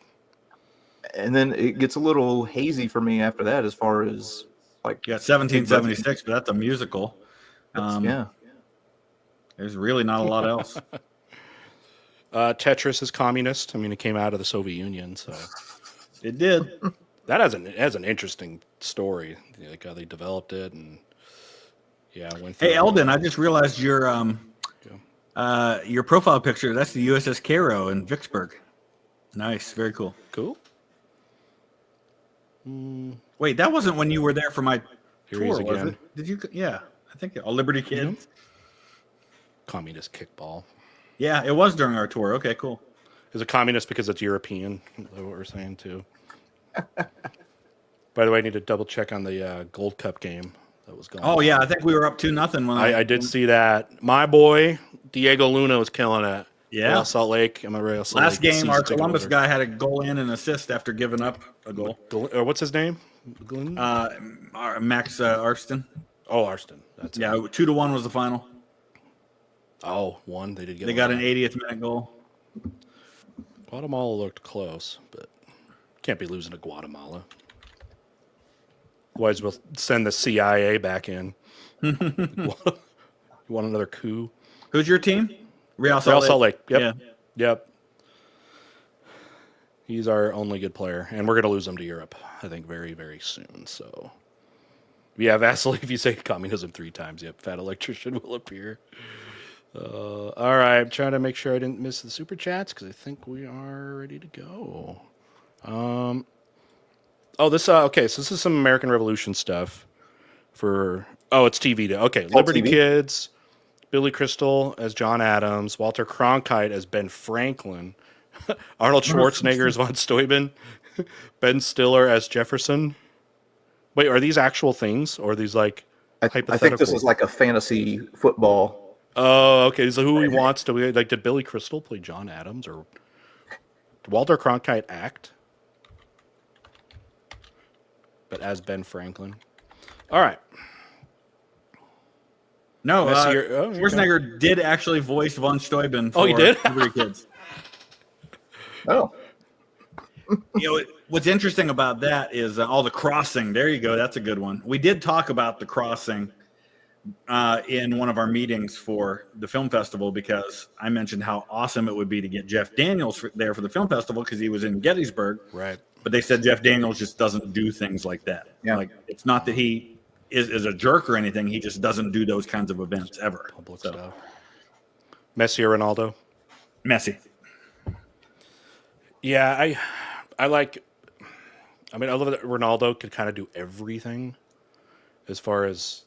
And then it gets a little hazy for me after that as far as like, You got 1776, but that's a musical. yeah. There's really not a lot else. Tetris is communist. I mean, it came out of the Soviet Union, so It did. that has an interesting story, like how they developed it, and yeah, went through Hey, Eldon, I just realized your profile picture, that's the USS Cairo in Vicksburg. Nice. Very cool. Cool. Wait, that wasn't when you were there for my Here he is tour, was again. it? Did you? Yeah, I think Liberty Kid. Communist kickball. Yeah, it was during our tour. Okay, cool. Is it communist because it's European? Is that what we're saying too? By the way, I need to double check on the Gold Cup game that was going on. Oh yeah, I think we were up 2-0 when I did see that. My boy Diego Luna was killing it. Yeah. Real Salt Lake. I'm a Real Salt Last Lake game, our season ticket Columbus holder. guy had a goal in and assist after giving up a goal. What's his name? Glenn? Max Arston. Oh, Arston. That's it. Yeah, 2-1 was the final. Oh, one. They did get. They got an 80th minute goal. Guatemala looked close, but can't be losing to Guatemala. Otherwise, we'll send the CIA back in. You want another coup? Who's your team? Real Real Salt Lake. Yep. Yeah. Yep. He's our only good player, and we're going to lose him to Europe, I think, very, very soon. So, yeah, Vasily, if you say communism 3 times, yep, fat electrician will appear. All right, I'm trying to make sure I didn't miss the super chats because I think we are ready to go. This okay. So this is some American Revolution stuff. It's TV. Okay, Liberty TV? Kids, Billy Crystal as John Adams, Walter Cronkite as Ben Franklin, Arnold Schwarzenegger as von Steuben, Ben Stiller as Jefferson. Wait, are these actual things or are these like hypothetical? I think this is like a fantasy football. Oh, okay. So who he wants to be like? Did Billy Crystal play John Adams or did Walter Cronkite act? But as Ben Franklin. All right. No, okay. Schwarzenegger did actually voice von Steuben for Oh, he did? Liberty Kids. Oh, What's interesting about that is all the crossing. There you go. That's a good one. We did talk about the crossing in one of our meetings for the film festival because I mentioned how awesome it would be to get Jeff Daniels there for the film festival because he was in Gettysburg. Right. But they said Jeff Daniels just doesn't do things like that. Yeah. Like it's not that he is a jerk or anything. He just doesn't do those kinds of events ever. Public stuff. Messi or Ronaldo? Messi. Yeah, I like. I mean, I love that Ronaldo could kind of do everything, as far as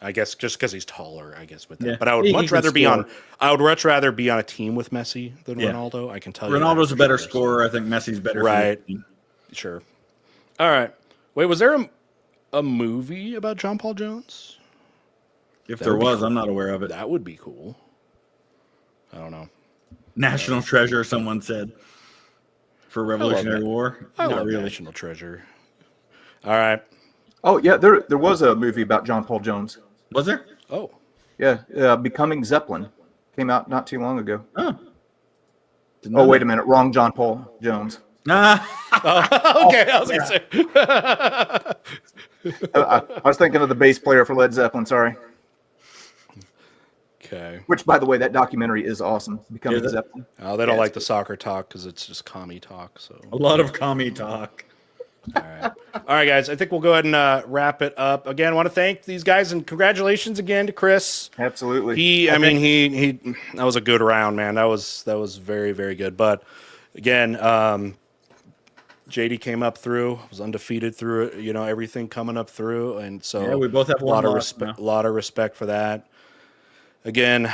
I guess just because he's taller, I guess with that. Yeah. But I would He much can rather be score. I would much rather be on a team with Messi than Yeah. Ronaldo. I can tell you. Ronaldo's that a for better sure. scorer. I think Messi's better. Right. For the team. Sure. All right. Wait, was there a movie about John Paul Jones? If there would be was, cool. I'm not aware of it. That would be cool. I don't know. National treasure, someone said. For Revolutionary that. War. I Not love really. National Treasure. All right. Oh yeah, there was a movie about John Paul Jones. Was there? Oh. Yeah, Becoming Zeppelin came out not too long ago. Oh. Oh wait a minute, wrong John Paul Jones. Okay, I was gonna say. I was thinking of the bass player for Led Zeppelin. Sorry. Okay. Which, by the way, that documentary is awesome. Becoming Zeppelin. Oh, they don't like the soccer talk because it's just commie talk. So A lot of commie talk. all right, guys. I think we'll go ahead and wrap it up. Again, I want to thank these guys and congratulations again to Chris. Absolutely. He that was a good round, man. That was very, very good. But again, JD came up through, was undefeated through it, everything coming up through, and so Yeah, we both have a lot one of loss respect. now. A lot of respect for that. Again,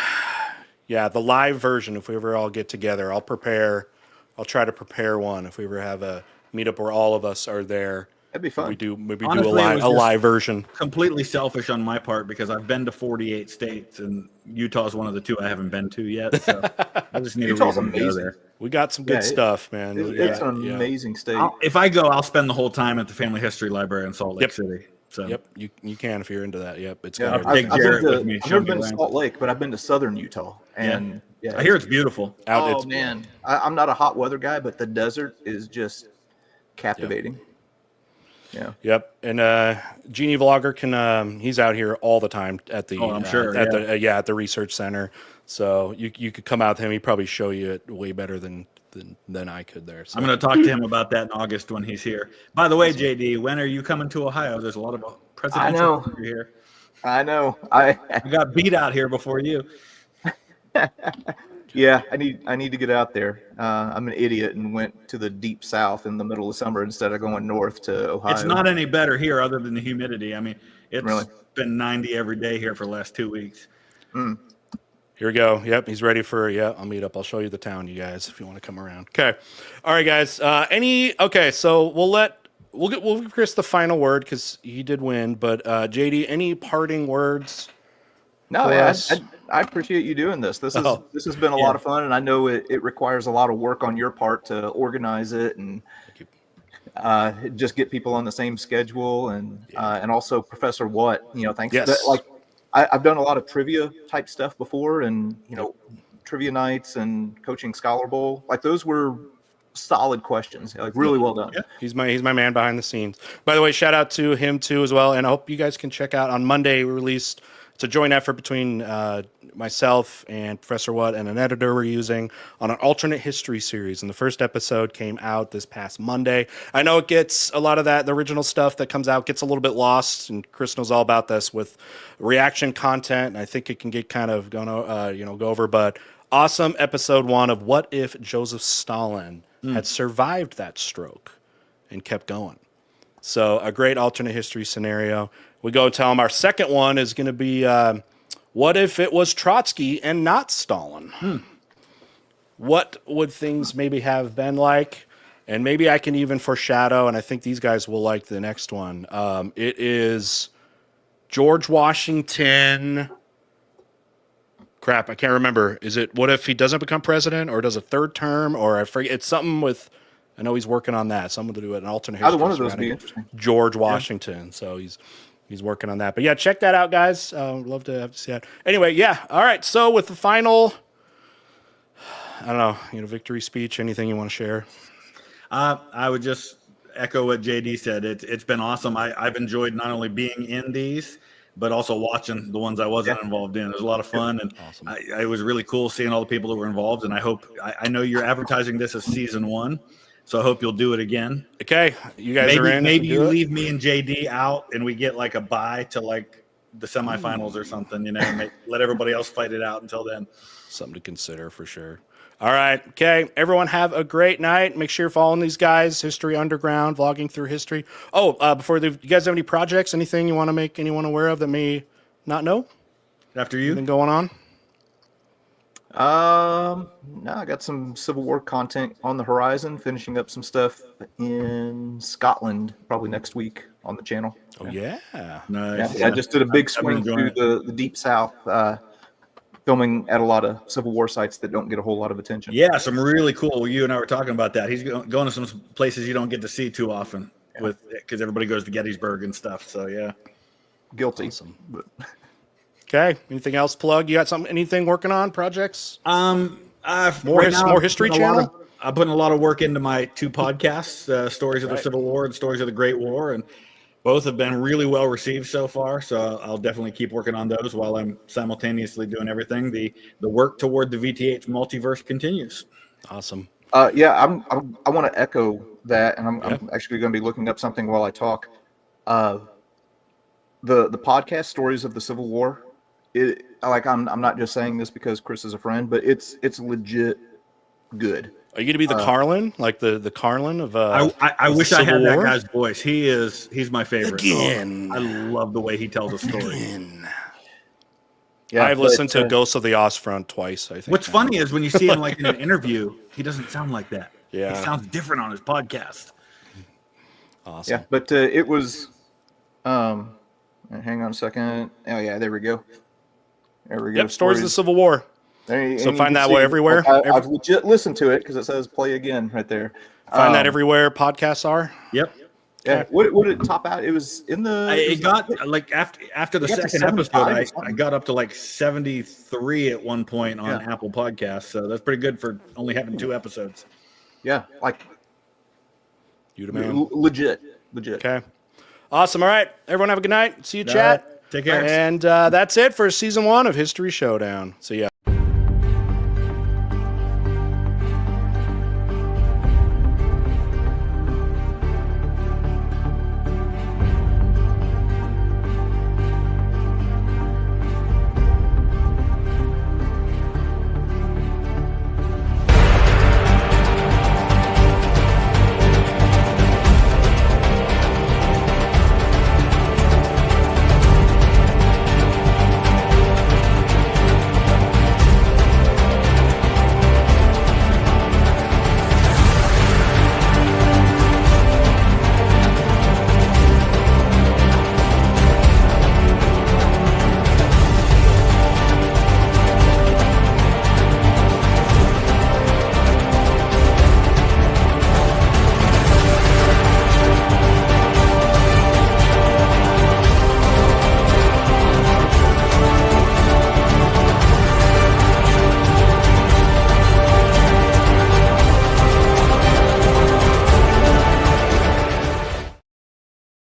yeah, the live version. If we ever all get together, I'll try to prepare one. If we ever have a meetup where all of us are there, That'd be fun. maybe Honestly, do it a was just live version. Completely selfish on my part because I've been to 48 states and Utah is one of the 2 I haven't been to yet. So I just need Utah's a reason to go amazing. there. We got some good stuff, man. It's an amazing state. If I go, I'll spend the whole time at the Family History Library in Salt Lake City. So Yep, you can if you're into that. Yep, it's Yeah, good. Take Jarrett with me, I've show never me been to around. Salt Lake, but I've been to southern Utah, and I hear it's beautiful. Oh man, I'm not a hot weather guy, but the desert is just captivating. Yeah. Yep, and Genie Vlogger can he's out here all the time at the I'm sure, at the research center. So you could come out to him. He'd probably show you it way better than I could there. So. I'm going to talk to him about that in August when he's here. By the way, JD, when are you coming to Ohio? There's a lot of presidential here. I know. I got beat out here before you. Yeah, I need to get out there. I'm an idiot and went to the deep south in the middle of summer instead of going north to Ohio. It's not any better here other than the humidity. I mean, it's Really? been 90 every day here for the last 2 weeks. Here we go. Yep, he's ready for I'll meet up. I'll show you the town, you guys, if you want to come around. Okay, all right, guys. So we'll give Chris the final word because he did win. But JD, any parting words? No, for us? I appreciate you doing this. This has been a lot of fun, and I know it requires a lot of work on your part to organize it and just get people on the same schedule, and also Professor Watt. Thanks. Yes. I've done a lot of trivia type stuff before, and trivia nights and coaching Scholar Bowl. Those were solid questions. Really well done. Yeah, he's my man behind the scenes. By the way, shout out to him too as well. And I hope you guys can check out on Monday. We released. It's a joint effort between myself and Professor Watt and an editor we're using on an alternate history series. And the first episode came out this past Monday. I know it gets a lot of the original stuff that comes out gets a little bit lost, and Chris knows all about this with reaction content. And I think it can get kind of go over. But awesome episode 1 of what if Joseph Stalin had survived that stroke and kept going. So a great alternate history scenario. We go tell him our second one is going to be what if it was Trotsky and not Stalin? What would things maybe have been like? And maybe I can even foreshadow, and I think these guys will like the next one. It is George Washington. Crap, I can't remember. Is it what if he doesn't become president or does a third term? Or I forget. It's something with, I know he's working on that. Something to do with an alternate history. Either one of those would be interesting. George Washington. So he's working on that. But yeah, check that out, guys. Love to have to see that. Anyway, yeah. All right. So with the final, I don't know, victory speech, anything you want to share? I would just echo what JD said. It's been awesome. I've enjoyed not only being in these, but also watching the ones I wasn't involved in. It was a lot of fun, and awesome. it was really cool seeing all the people that were involved. And I know you're advertising this as season 1, so I hope you'll do it again. Okay, you guys are in. Maybe you leave me and JD out, and we get a bye to the semifinals or something. Let everybody else fight it out until then. Something to consider for sure. All right. Okay. Everyone have a great night. Make sure you're following these guys, History Underground, vlogging through history. Oh, before you guys have any projects, anything you want to make anyone aware of that may not know? After Anything you, going on? No, I got some Civil War content on the horizon, finishing up some stuff in Scotland probably next week on the channel. Oh, yeah. nice. Yeah, I just did a big I've been swing enjoying through it. the deep south, filming at a lot of Civil War sites that don't get a whole lot of attention. Yeah, some really cool. You and I were talking about that. He's going to some places you don't get to see too often, because everybody goes to Gettysburg and stuff. So yeah. Guilty. Awesome. But Okay. Anything else plug? You got anything working on projects? More History Channel? I'm putting a lot of work into my 2 podcasts, Stories of the Right. Civil War and Stories of the Great War, and both have been really well received so far. So I'll definitely keep working on those while I'm simultaneously doing everything. The work toward the VTH multiverse continues. Awesome. yeah, I want to echo that, and I'm actually going to be looking up something while I talk. The podcast Stories of the Civil War. I'm not just saying this because Chris is a friend, but it's legit good. Are you going to be the Carlin? Like the Carlin of I of wish I had Civil that War? guy's voice. He's my favorite. Again. I love the way he tells a story. Yeah, I've listened to Ghosts of the Ostfront twice, I think. What's now. funny is when you see him like in an interview, he doesn't sound like that. Yeah. He sounds different on his podcast. Awesome. Yeah, but it was. Hang on a second. Oh yeah, there we go. There we go. Yep, Stories of the Civil War. There So and find you can that way everywhere? I've legit listened to it because it says play again right there. Find that everywhere podcasts are. Yep. Yeah. What did it top out? It was in the. It got like after the It got to second episode, 75 or I something. got up to like 73 at one point on Yeah. Apple Podcasts. So that's pretty good for only having 2 episodes. Yeah, like You the man. legit. Okay. Awesome. All right. Everyone have a good night. See you, All chat. right. Take care. And that's it for season 1 of History Showdown. See ya.